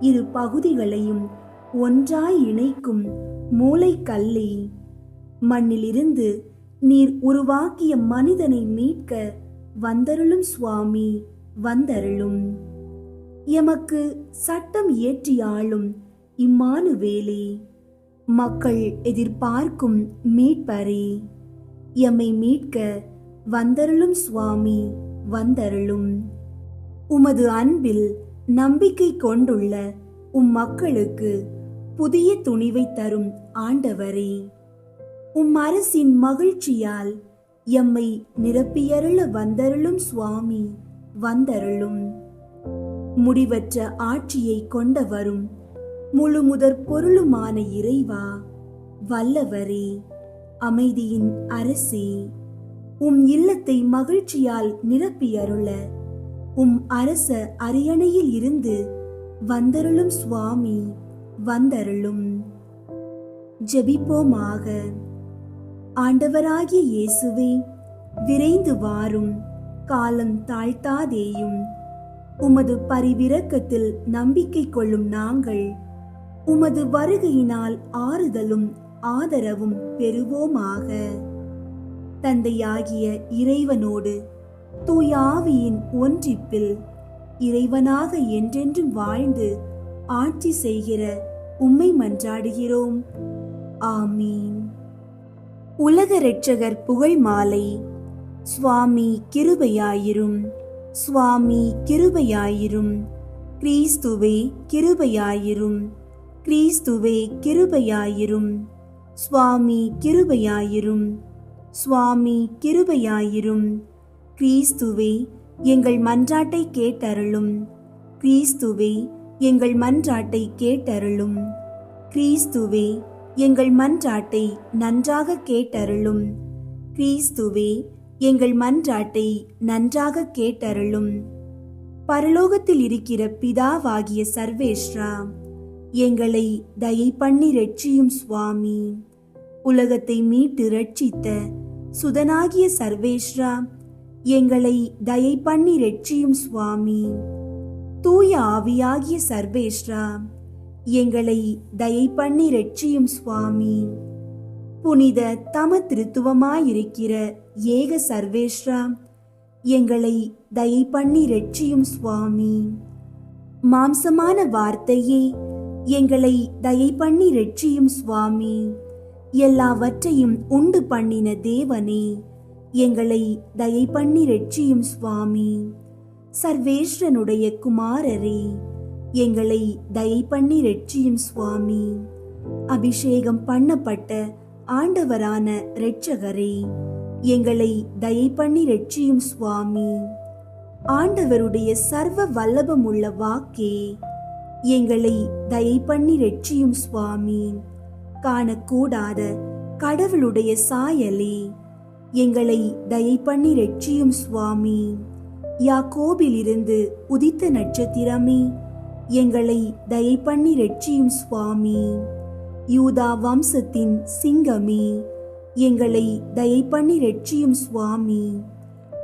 இரு பகுதிகளையும் ஒன்றாய் இணைக்கும் மூலைக்கல்லே, மண்ணிலிருந்து நீர் உருவாக்கிய மனிதனை மீட்க வந்தருளும் சுவாமி, வந்தருளும். எமக்கு சட்டம் இயற்றியாளும் இம்மானுவேலே, மக்கள் எதிர்பார்க்கும் மீட்பரே, எம்மை மீட்க வந்தருளும் சுவாமி, வந்தருளும். உமது அன்பில் நம்பிக்கை கொண்டுள்ள உம் மக்களுக்கு புதிய துணிவை தரும் ஆண்டவரே, உம் அரசின் மகிழ்ச்சியால் எம்மை நிரப்பியருள வந்தருளும் சுவாமி, வந்தருளும். முடிவற்ற ஆட்சியை கொண்டவரும் முழு முதற் பொருளுமான இறைவா, வல்லவரே, அமைதியின் அரசே, உம் இல்லத்தை மகிழ்ச்சியால் நிரப்பியருள உம் அரச அரியணையில் இருந்து வந்தருளும் சுவாமி, வந்தருளும். ஜெபிப்போமாக. ஆண்டவராகிய இயேசுவே, விரைந்து வாரும். காலம் தாழ்த்தாதேயும். உமது பரிவிரக்கத்தில் நம்பிக்கை கொள்ளும் நாங்கள் உமது வருகையினால் ஆறுதலும் ஆதரவும் பெறுவோமாக. தந்தையாகிய இறைவனோடு தூய ஆவியின் ஒன்றிப்பில் இறைவனாக என்றென்றும் வாழ்ந்து ஆட்சி செய்கிற உம்மை மன்றாடுகிறோம். ஆமீன். உலக இரட்சகர் புகழ் மாலை. சுவாமி கிருபையாயிரும், சுவாமி கிருபையாயிரும், கிறிஸ்துவே கிருபையாயிரும், கிறிஸ்துவே கிருபையாயிரும், சுவாமி கிருபையாயிரும், சுவாமி கிருபையாயிரும். கிறிஸ்துவே எங்கள் மன்றாட்டை கேட்டருளும், கிறிஸ்துவே எங்கள் மன்றாட்டை கேட்டருளும், கிறிஸ்துவே எங்கள் மன்றாட்டை நன்றாக கேட்டருளும், கிறிஸ்துவே எங்கள் மன்றாட்டை நன்றாக கேட்டருளும். பரலோகத்தில் இருக்கிற பிதாவாகிய சர்வேஸ்வரா, எங்களை தயை பண்ணி ரட்சியும் சுவாமி. உலகத்தை மீட்டு ரட்சித்த சுதனாகிய சர்வேஸ்வரா, எங்களை தயை பண்ணி ரட்சியும் சுவாமி. தூய ஆவியாகிய சர்வேஸ்வரா, எங்களை தயை பண்ணி ரட்சியும் சுவாமி. புனித தம திருத்துவமாயிருக்கிற ஏக சர்வேஸ்வரா, எங்களை தயை பண்ணி ரட்சியும் சுவாமி. மாம்சமான வார்த்தையே, எங்களை தயை பண்ணி ரட்சியும் சுவாமி. எல்லாவற்றையும் உண்டு பண்ணின தேவனே, எங்களை தயை பண்ணி ரட்சியும் சுவாமி. சர்வேஸ்வரனுடைய குமாரரே, எங்களை தயை பண்ணி ரட்சியும் சுவாமி. அபிஷேகம் பண்ணப்பட்ட ஆண்டவரான இரட்சகரே, எங்களை தயை பண்ணி ரட்சியும் சுவாமி. ஆண்டவருடைய சர்வ வல்லபமுள்ள வாக்கே, எங்களை தயை பண்ணி ரட்சியும் சுவாமி. காணக்கூடாத கடவுளுடைய சாயலே, எங்களை தயை பண்ணி ரட்சியும் சுவாமி. யாக்கோபிலிருந்து உதித்த நட்சத்திரமே, எங்களை தயை பண்ணி ரட்சியும் சுவாமி. யூதா வம்சத்தின் சிங்கமே, எங்களை தயை பண்ணி ரட்சியும் சுவாமி.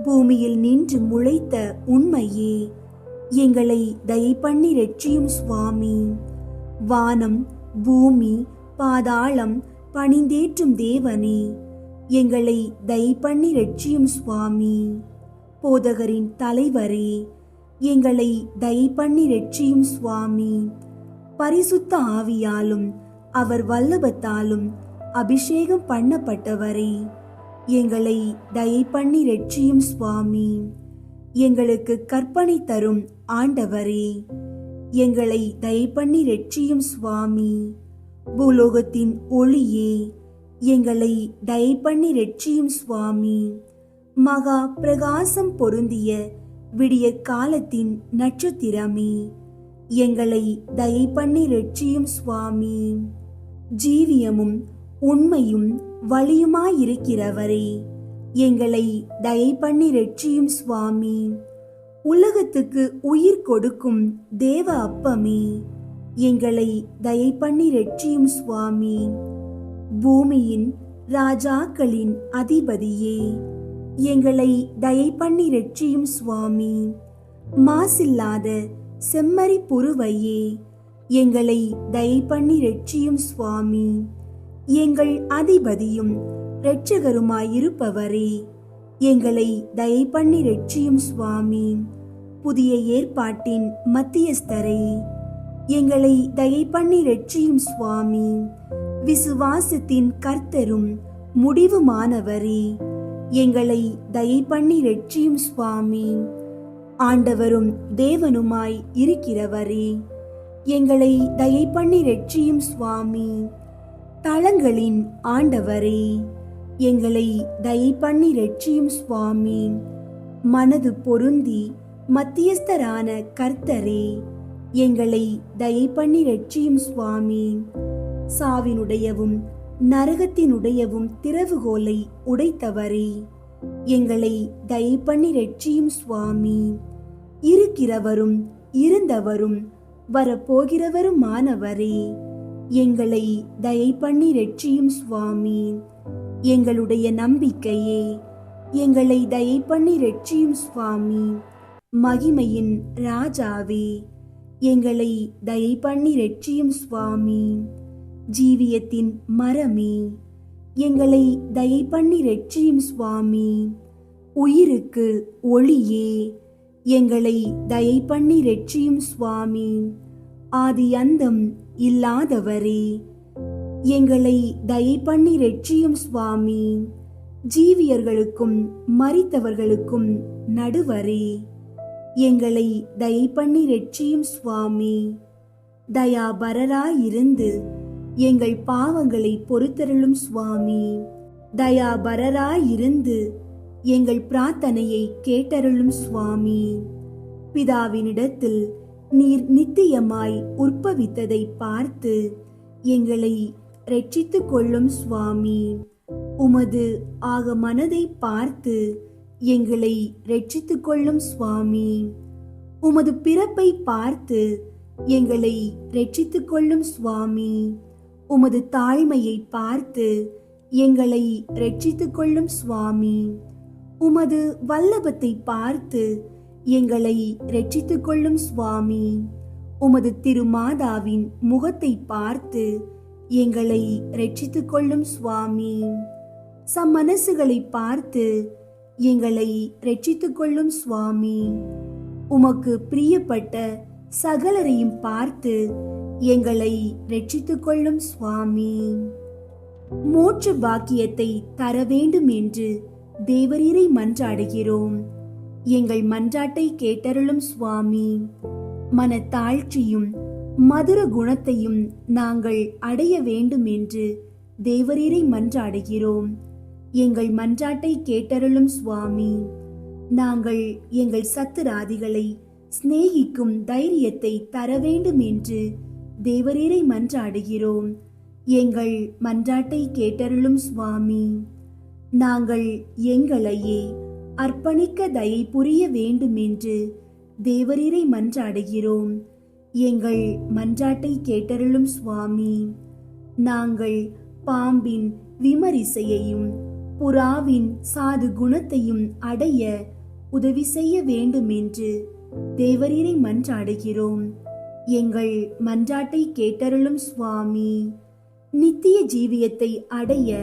பூமியில் நின்று முளைத்த உண்மையே, எங்களை தயை பண்ணி ரட்சியும் சுவாமி. வானம் பூமி பாதாளம் பணிந்தேற்றும் தேவனே, எங்களை தயை பண்ணி ரட்சியும் சுவாமி. போதகரின் தலைவரே, எங்களை தயை பண்ணி ரட்சியும் சுவாமி. பரிசுத்த ஆவியாலும் அவர் வல்லபத்தாலும் அபிஷேகம் பண்ணப்பட்டவரே, எங்களை தயை பண்ணி ரட்சியும் சுவாமி. எங்களுக்கு கற்பனை தரும் ஆண்டவரே, எங்களை தயை பண்ணி ரட்சியும் சுவாமி. பூலோகத்தின் ஒளியே, எங்களை தயை பண்ணி ரட்சியும் சுவாமி. மகா பிரகாசம் பொருந்திய விடிய காலத்தின் நட்சத்திரமே, எங்களை தயை பண்ணி ரட்சியும் சுவாமி. ஜீவியமும் உண்மையும் வழியுமாயிருக்கிறவரே, எங்களை தயை பண்ணி ரட்சியும் சுவாமி. உலகத்துக்கு உயிர் கொடுக்கும் தேவ அப்பமே, எங்களை தயை பண்ணி ரட்சியும் சுவாமி. பூமியின் ராஜாக்களின் அதிபதியே, எங்களை தயை பண்ணி ரட்சியும் சுவாமி. மாசில்லாத செம்மறி புருவையே, எங்களை தயை பண்ணி ரட்சியும் சுவாமி. எங்கள் அதிபதியும் இரட்சகருமாயிருப்பவரே, எங்களை தயை பண்ணி ரட்சியும் சுவாமி. புதிய ஏற்பாட்டின் மத்தியஸ்தரே, எங்களை தயை பண்ணி ரட்சியும் சுவாமி. விசுவாசத்தின் கர்த்தரும் முடிவுமானவரே, எங்களை தயை பண்ணி ரட்சியும் சுவாமி. ஆண்டவரும் தேவனுமாய் இருக்கிறவரே, எங்களை தயை பண்ணி ரட்சியும் சுவாமி. தலங்களின் ஆண்டவரே, எங்களை தயை பண்ணி ரட்சியும் சுவாமி. மனது பொருந்தி மத்தியஸ்தரான கர்த்தரே, எங்களை தயை பண்ணி ரட்சியும் சுவாமி. சாவினுடையவும் நரகத்தினுடையவும் திறவுகோலை உடைத்தவரே, எங்களை தயை பண்ணி ரட்சியும் சுவாமி. இருக்கிறவரும் இருந்தவரும் வரப்போகிறவருமானவரே, எங்களை தயை பண்ணி ரட்சியும் சுவாமி. எங்களுடைய நம்பிக்கையே, எங்களை தயை பண்ணி ரட்சியும் சுவாமி. மகிமையின் ராஜாவே, எங்களை தயை பண்ணி ரட்சியும் சுவாமி. ஜீவியத்தின் மரமே, எங்களை தயை பண்ணி ரட்சியும் சுவாமி. உயிருக்கு ஒளியே, எங்களை தயை பண்ணி ரட்சியும் சுவாமி. ஆதி அந்தம் இல்லாதவரே, எங்களை தயை பண்ணி ரட்சியும் சுவாமி. ஜீவியர்களுக்கும் மரித்தவர்களுக்கும் நடுவரே, எங்களை தயை பண்ணி ரட்சியும் சுவாமி. தயாபரராயிருந்து எங்கள் பாவங்களை பொறுத்தருளும் சுவாமி. தயாபரராயிருந்து எங்கள் பிரார்த்தனையை கேட்டருளும் சுவாமி. பிதாவினிடத்தில் நீர் நித்தியமாய் உற்பவித்ததை பார்த்து எங்களை ரட்சித்துக் கொள்ளும் சுவாமி. உமது ஆக மனதை பார்த்து எங்களை ரட்சித்துக் கொள்ளும் சுவாமி. உமது பிறப்பை பார்த்து எங்களை ரட்சித்துக் கொள்ளும் சுவாமி. உமது தாழ்மையை பார்த்து எங்களை ரட்சித்துக் கொள்ளும் சுவாமி. உமது வல்லபத்தை பார்த்து எங்களை ரட்சித்துக் கொள்ளும் சுவாமி. உமது திருமாதாவின் முகத்தை பார்த்து எங்களை ரட்சித்துக் கொள்ளும் சுவாமி. சம்மனசுகளை பார்த்து எங்களை ரட்சித்துக் கொள்ளும் சுவாமி. உமக்கு பிரியப்பட்ட சகலரையும் பார்த்து எங்களை ரட்சித்துக் கொள்ளும் சுவாமி. மோட்ச பாக்கியத்தை தர வேண்டும் என்று தேவரீரை மன்றாடுகிறோம். எங்கள் மன்றாட்டை கேட்டருளும் சுவாமி. மனத்தாழ்ச்சியும் மதுர குணத்தையும் நாங்கள் அடைய வேண்டும் என்று தேவரீரை மன்றாடுகிறோம். எங்கள் மன்றாட்டை கேட்டருளும் சுவாமி. நாங்கள் எங்கள் சத்துராதிகளை சிநேகிக்கும் தைரியத்தை தர வேண்டும் என்று தேவரீரை மன்றாடுகிறோம். எங்கள் மன்றாட்டை கேட்டருளும் சுவாமி. நாங்கள் எங்களையே அர்ப்பணிக்க தயை புரிய வேண்டும் என்று தேவரீரை மன்றாடுகிறோம். எங்கள் மன்றாட்டை கேட்டருளும் சுவாமி. நாங்கள் பாம்பின் விமரிசையையும் புறாவின் சாது குணத்தையும் அடைய உதவி செய்ய வேண்டும் என்று தேவரீரை மன்றாடுகிறோம். எங்கள் மன்றாட்டை கேட்டருளும் சுவாமி. நித்திய ஜீவியத்தை அடைய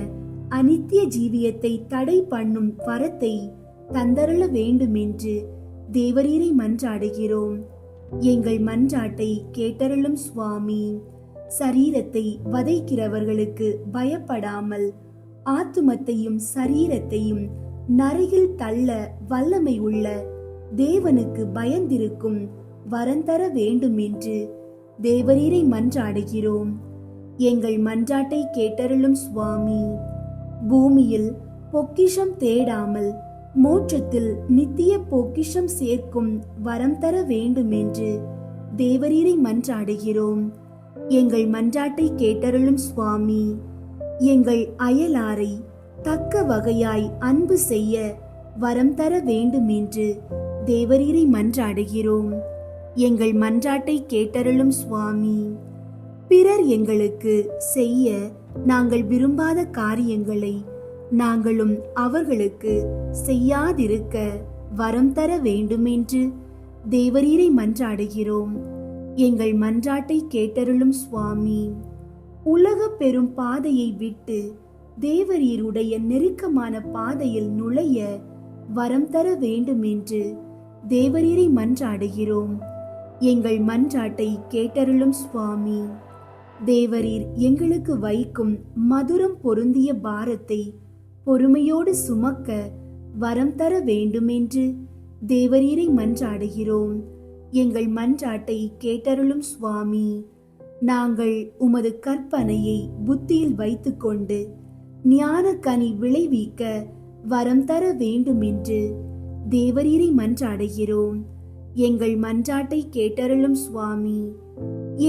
அநித்திய ஜீவியத்தை தடை பண்ணும் வரத்தை தந்தருள வேண்டும் என்று தேவரீரை மன்றாடுகிறோம். எங்கள் மன்றாட்டை கேட்டருளும் சுவாமி. சரீரத்தை வதைக்கிறவர்களுக்கு பயப்படாமல் ஆத்துமத்தையும் சரீரத்தையும் நரகில் தள்ள வல்லமை உள்ள தேவனுக்கு பயந்திருக்கும் வரந்தர வேண்டும் என்று தேவரீரை மன்றாடுகிறோம். எங்கள் மன்றாட்டை கேட்டருளும் சுவாமி. பூமியில் பொக்கிஷம் தேடாமல் மோட்சத்தில் நித்திய பொக்கிஷம் சேர்க்கும் வரம் தர வேண்டும் என்று தேவரீரை மன்றாடுகிறோம். எங்கள் மன்றாட்டை கேட்டருளும் சுவாமி. எங்கள் அயலாரை தக்க வகையாய் அன்பு செய்ய வரம் தர வேண்டும் என்று தேவரீரை மன்றாடுகிறோம். எங்கள் மன்றாட்டை கேட்டருளும் சுவாமி. பிறர் எங்களுக்கு செய்ய நாங்கள் விரும்பாத காரியங்களை நாங்களும் அவர்களுக்கு செய்யாதிருக்க வரம் தர வேண்டும் என்று தேவரீரை மன்றாடுகிறோம். எங்கள் மன்றாட்டை கேட்டருளும் சுவாமி. உலக பெரும் பாதையை விட்டு தேவரீருடைய நெருக்கமான பாதையில் நுழைய வரம் தர வேண்டும் என்று தேவரீரை மன்றாடுகிறோம். எங்கள் மன்றாட்டை கேட்டருளும் சுவாமி. தேவரீர் எங்களுக்கு வைக்கும் மதுரம் பொருந்திய பாரத்தை பொறுமையோடு சுமக்க வரம் தர வேண்டும் என்று தேவரீரை மன்றாடுகிறோம். எங்கள் மன்றாட்டை கேட்டருளும் சுவாமி. நாங்கள் உமது கற்பனையை புத்தியில் வைத்துக்கொண்டு ஞான கனி விளைவிக்க வரம் தர வேண்டும் என்று தேவரீரை மன்றாடுகிறோம். எங்கள் மன்றாட்டை கேட்டருளும் சுவாமி.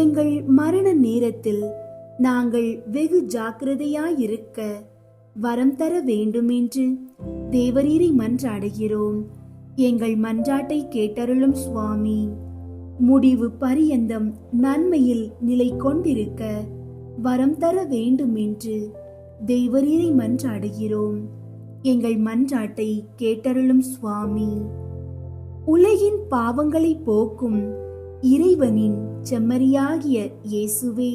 எங்கள் மரண நேரத்தில் நாங்கள் வெகு ஜாக்கிரதையாயிருக்க வரம் தர வேண்டும் என்று தேவரீரை மன்றாடுகிறோம். எங்கள் மன்றாட்டை கேட்டருளும் சுவாமி. முடிவு பரியந்தம் நன்மையில் நிலை கொண்டிருக்க வரம் தர வேண்டும் என்று தேவரீரை மன்றாடுகிறோம். எங்கள் மன்றாட்டை கேட்டருளும் சுவாமி. உலகின் பாவங்களை போக்கும் இறைவனின் செம்மறியாகிய இயேசுவே,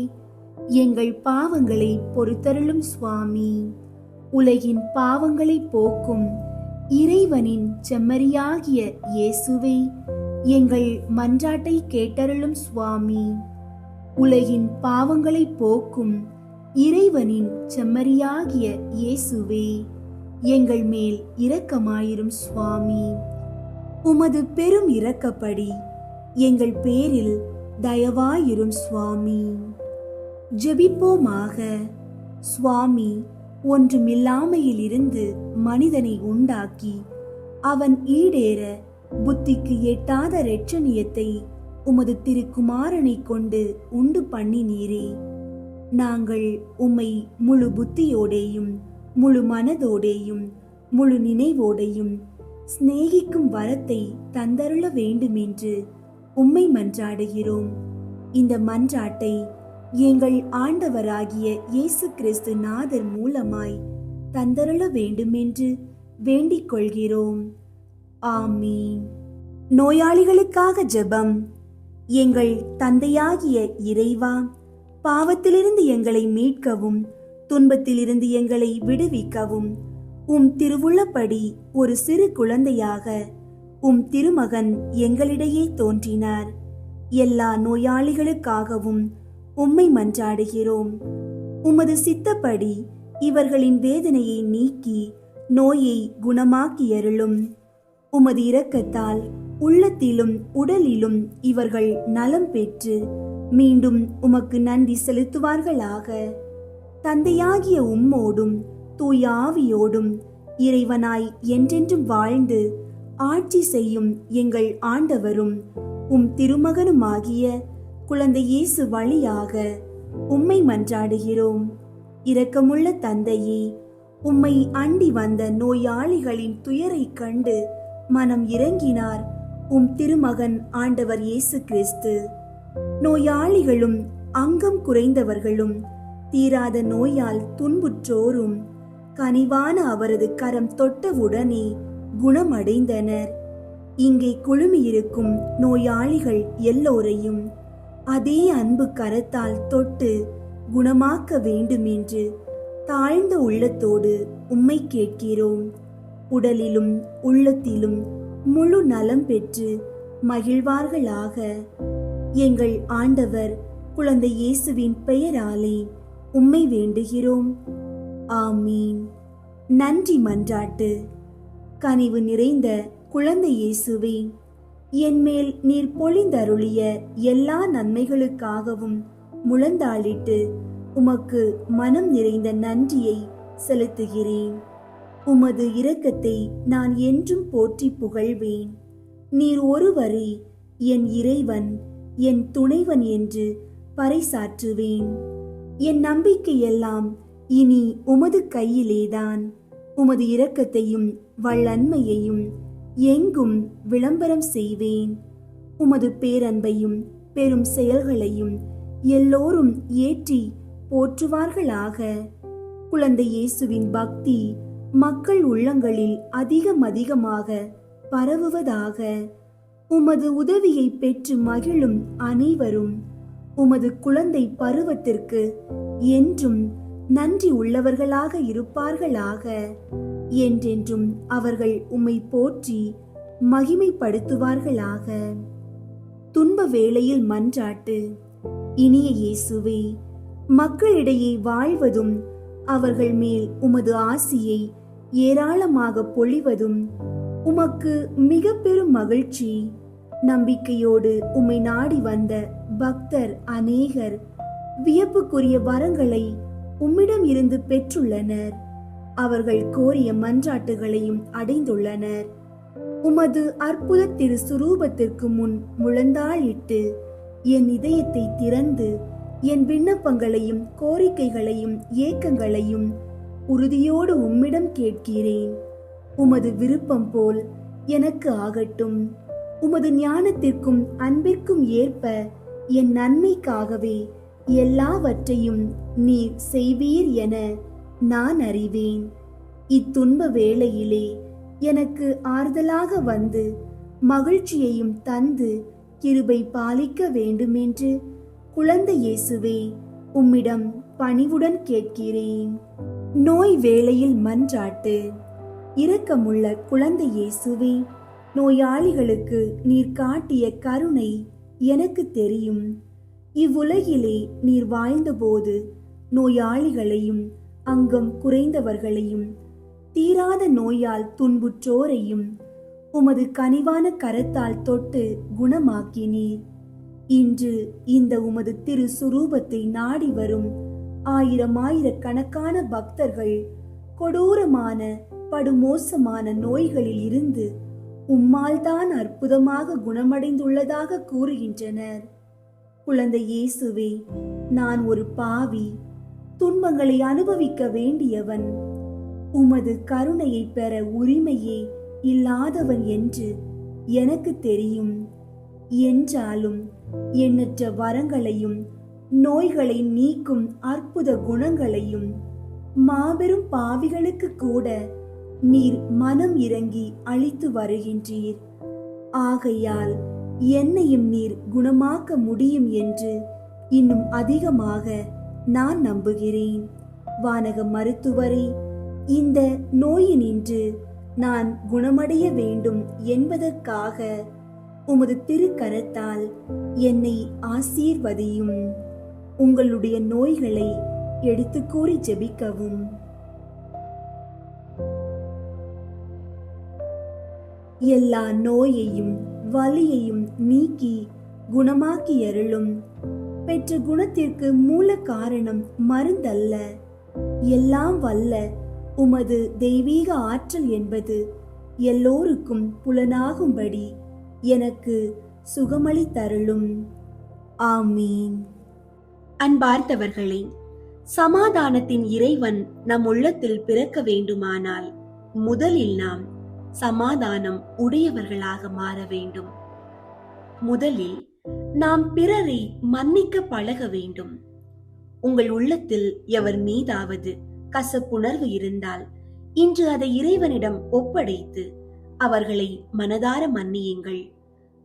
எங்கள் பாவங்களை பொறுத்தருளும் சுவாமி. உலகின் பாவங்களை போக்கும் இறைவனின் செம்மறியாகிய இயேசுவே, எங்கள் மன்றாட்டை கேட்டருளும் சுவாமி. உலகின் பாவங்களை போக்கும் இறைவனின் செம்மறியாகிய இயேசுவே, எங்கள் மேல் இரக்கமாயிரும் சுவாமி. உமது பெரும் இரக்கப்படி எங்கள் பேரில் தயவாயிரும் சுவாமி. ஜெபிப்போமாக. சுவாமி, ஒன்றுமில்லாமையிலிருந்து மனிதனை உண்டாக்கி அவன் ஈடேற புத்திக்கு எட்டாத இரட்சணியத்தை உமது திருக்குமாரனை கொண்டு உண்டு பண்ணினீரே. நாங்கள் உம்மை முழு புத்தியோடேயும் முழு மனதோடேயும் முழு நினைவோடையும் சிநேகிக்கும் வரத்தை தந்தருள வேண்டுமென்று உம்மை மன்றாடுகிறோம். இந்த மன்றாட்டை எங்கள் ஆண்டவராகிய இயேசு கிறிஸ்து நாதர் மூலமாய் தந்தருள வேண்டுமென்று வேண்டிக் கொள்கிறோம். ஆமீன். நோயாளிகளுக்காக ஜெபம். எங்கள் தந்தையாகிய இறைவா, பாவத்திலிருந்து எங்களை மீட்கவும் துன்பத்திலிருந்து எங்களை விடுவிக்கவும் உம் திருவுள்ளப்படி ஒரு சிறு குழந்தையாக உம் திருமகன் எங்களிடையே தோன்றினார். எல்லா நோயாளிகளுக்காகவும் உம்மை மன்றாடுகிறோம். உமது சித்தப்படி இவர்களின் வேதனையை நீக்கி நோயை குணமாக்கியருளும். உமது இரக்கத்தால் உள்ளத்திலும் உடலிலும் இவர்கள் நலம் பெற்று மீண்டும் உமக்கு நன்றி செலுத்துவார்களாக. தந்தையாகிய உம்மோடும் தூய ஆவியோடும் இறைவனாய் என்றென்றும் வாழ்ந்து ஆட்சி செய்யும் எங்கள் ஆண்டவரும் உம் திருமகனுமாகிய குழந்தை இயேசு வழியாக உம்மை மன்றாடுகிறோம். இரக்கமுள்ள தந்தையே, உம்மை அண்டி வந்த நோயாளிகளின் துயரை கண்டு மனம் இறங்கினார் உம் திருமகன் ஆண்டவர் இயேசு கிறிஸ்து. நோயாளிகளும் அங்கம் குறைந்தவர்களும் தீராத நோயால் துன்புற்றோரும் கனிவான அவரது கரம் தொட்டவுடனே குணமடைந்தனர். இங்கே குழுமியிருக்கும் நோயாளிகள் எல்லோரையும் அதே அன்பு கரத்தால் தொட்டு குணமாக்க வேண்டுமென்று தாழ்ந்த உள்ளத்தோடு உம்மை கேட்கிறோம். உடலிலும் உள்ளத்திலும் முழு நலம் பெற்று மகிழ்வார்களாக. எங்கள் ஆண்டவர் குழந்தை இயேசுவின் பெயராலே உம்மை வேண்டுகிறோம். ஆமீன். நன்றி மன்றாட்டு. கனிவு நிறைந்த குழந்தை இயேசுவே, என்மேல் நீர் பொழிந்தருளிய எல்லா நன்மைகளுக்காகவும் முழந்தாளிட்டு உமக்கு மனம் நிறைந்த நன்றியை செலுத்துகிறேன். உமது இரக்கத்தை நான் என்றும் போற்றி புகழ்வேன். நீர் ஒருவரே என் இறைவன், என் துணைவன் என்று பறைசாற்றுவேன். என் நம்பிக்கையெல்லாம் இனி உமது கையிலேதான். உமது இரக்கத்தையும் வல்லன்மையையும் எங்கும் விளம்பரம் செய்வேன். உமது பேரன்பையும் பெரும் செயல்களையும் எல்லோரும் ஏற்றி போற்றுவார்களாக. குழந்தை இயேசுவின் பக்தி மக்கள் உள்ளங்களில் அதிகமாக பரவுவதாக. உமது உதவியை பெற்று மகிழும் அனைவரும் உமது குழந்தை பருவத்திற்கு என்றும் நன்றி உள்ளவர்களாக இருப்பார்களாக. என்றென்றும் அவர்கள் உம்மை போற்றி மகிமைப்படுத்துவார்களாக. துன்ப வேளையில் மன்றாட்டு. இனிய இயேசுவே, மக்களிடையே வாழ்வதும் அவர்கள் மேல் உமது ஆசியை ஏராளமாக பொழிவதும் உமக்கு மிக பெரும் மகிழ்ச்சி. நம்பிக்கையோடு உம்மை நாடி வந்த பக்தர் அநேகர் வியப்புக்குரிய வரங்களை உம்மிடம் இருந்து பெற்றுள்ளனர். அவர்கள் கோரிய மன்றாட்டுகளையும் அடைந்துள்ளனர். உமது அற்புத திரு சுரூபத்திற்கு முன் முழந்தாளிட்டு என் இதயத்தை திறந்து என் விண்ணப்பங்களையும் கோரிக்கைகளையும் ஏக்கங்களையும் உறுதியோடு உம்மிடம் கேட்கிறேன். உமது விருப்பம் போல் எனக்கு ஆகட்டும். உமது ஞானத்திற்கும் அன்பிற்கும் ஏற்ப என் நன்மைக்காகவே எல்லாவற்றையும் நீர் செய்வீர் என நான் அறிவேன். இத்துன்ப வேளையிலே எனக்கு ஆறுதலாக வந்து மகிழ்ச்சியையும் தந்து கிருபை பாலிக்க வேண்டுமென்று குழந்தை இயேசுவே உம்மிடம் பணிவுடன் கேட்கிறேன். நோய் வேளையில் மன்றாட்டு. இரக்கமுள்ள குழந்தை இயேசுவே, நோயாளிகளுக்கு நீர் காட்டிய கருணை எனக்கு தெரியும். இவ்வுலகிலே நீர் வாழ்ந்தபோது நோயாளிகளையும் அங்கம் குறைந்தவர்களையும் தீராத நோயால் துன்புற்றோரையும் உமது கனிவான கரத்தால் தொட்டு குணமாக்கினீர். இன்று இந்த உமது திரு சுரூபத்தை நாடி வரும் ஆயிரக்கணக்கான பக்தர்கள் கொடூரமான படுமோசமான நோய்களில் இருந்து உம்மால் தான் அற்புதமாக குணமடைந்துள்ளதாக கூறுகின்றனர். குழந்தை இயேசுவே, நான் ஒரு பாவி, துன்பங்களை அனுபவிக்க வேண்டியவன், உமது கருணையை பெற உரிமையே இல்லாதவன் என்று எனக்கு தெரியும். என்றாலும் எண்ணற்ற வரங்களையும் நோய்களை நீக்கும் அற்புத குணங்களையும் மாபெரும் பாவிகளுக்கு கூட நீர் மனம் இறங்கி அளித்து வருகின்றீர். ஆகையால் என்னையும் நீர் குணமாக்க முடியும் என்று இன்னும் அதிகமாக நான் நம்புகிறேன். வானக மருத்துவரே, இந்த நோயினின்று நான் குணமடைய வேண்டும் என்பதற்காக உமது திருக்கரத்தால் என்னை ஆசீர்வதியும். உங்களுடைய நோய்களை எடுத்து கூறி ஜெபிக்கவும். எல்லா நோயையும் வலியையும் நீக்கி குணமாக்கி அருளும். பெற்ற குணத்திற்கு மூல காரணம் மருந்தல்ல, எல்லாம் வல்ல உமது தெய்வீக ஆற்றல் என்பது எல்லோருக்கும் புலனாகும்படி எனக்கு சுகமளித்தருளும். ஆமீன்.
அன்பார்ந்தவர்களே, சமாதானத்தின் இறைவன் நம் உள்ளத்தில் பிறக்க வேண்டுமானால் முதலில் நாம் சமாதானம் உடையவர்களாக மாற வேண்டும். முதலில் நாம் பிறரை மன்னிக்க பழக வேண்டும். உங்கள் உள்ளத்தில் எவர் மீதாவது கசப்புணர்வு இருந்தால் இன்று அதை இறைவனிடம் ஒப்படைத்து அவர்களை மனதார மன்னியுங்கள்.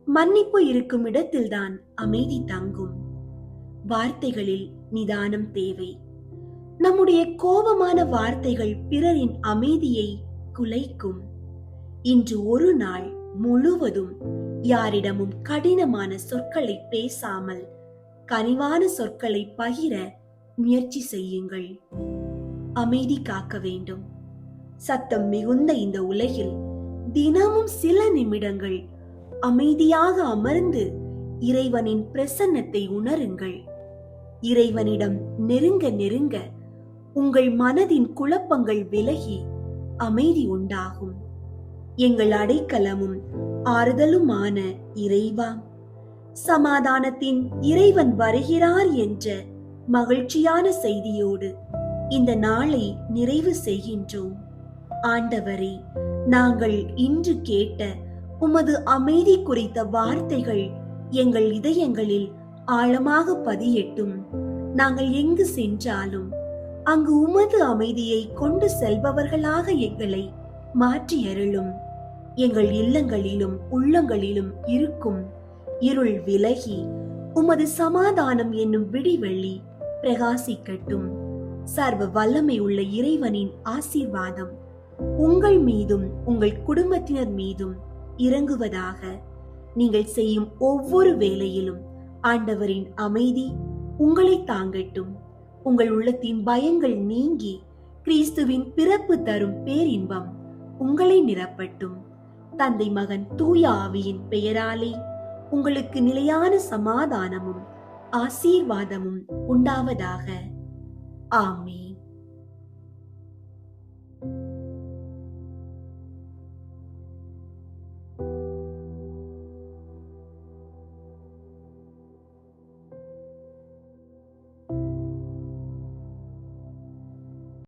மன்னிப்பு இருக்கும் இடத்தில்தான் அமைதி தங்கும். வார்த்தைகளில் நிதானம் தேவை. நம்முடைய கோபமான வார்த்தைகள் பிறரின் அமைதியை குலைக்கும். இன்று ஒரு நாள் முழுவதும் யாரிடமும் கடினமான சொற்களை பேசாமல் கனிவான சொற்களை பகிர முயற்சி செய்யுங்கள். அமைதி காக்க வேண்டும். சத்தம் மிகுந்த இந்த உலகில் தினமும் சில நிமிடங்கள் அமைதியாக அமர்ந்து இறைவனின் பிரசன்னத்தை உணருங்கள். இறைவனிடம் நெருங்க நெருங்க உங்கள் மனதின் குழப்பங்கள் விலகி அமைதி உண்டாகும். எங்கள் அடைக்கலமும் ஆறுதலுமான இறைவா, சமாதானத்தின் இறைவன் வருகிறார் என்ற மகிழ்ச்சியான செய்தியோடு இந்த நாளை நிறைவு செய்கின்றோம். ஆண்டவரே, நாங்கள் இன்று கேட்ட உமது அமைதி குறித்த வார்த்தைகள் எங்கள் இதயங்களில் ஆழமாக பதியட்டும். நாங்கள் எங்கு சென்றாலும் அங்கு உமது அமைதியை கொண்டு செல்பவர்களாக எங்களை மாற்றி அருளும். எங்கள் இல்லங்களிலும் உள்ளங்களிலும் இருக்கும் இருள் விலகி உமது சமாதானம் என்னும் விடிவெள்ளி பிரகாசிக்கட்டும். சர்வ வல்லமை உள்ள இறைவனின் ஆசீர்வாதம் உங்கள் மீதும் உங்கள் குடும்பத்தினர் மீதும் இறங்குவதாக. நீங்கள் செய்யும் ஒவ்வொரு வேளையிலும் ஆண்டவரின் அமைதி உங்களை தாங்கட்டும். உங்கள் உள்ளத்தின் பயங்கள் நீங்கி கிறிஸ்துவின் பிறப்பு தரும் பேரின்பம் உங்களை நிரப்பட்டும். தந்தை மகன் தூய ஆவியின் பெயராலே உங்களுக்கு நிலையான சமாதானமும் ஆசீர்வாதமும் உண்டாவதாக. ஆமீன்.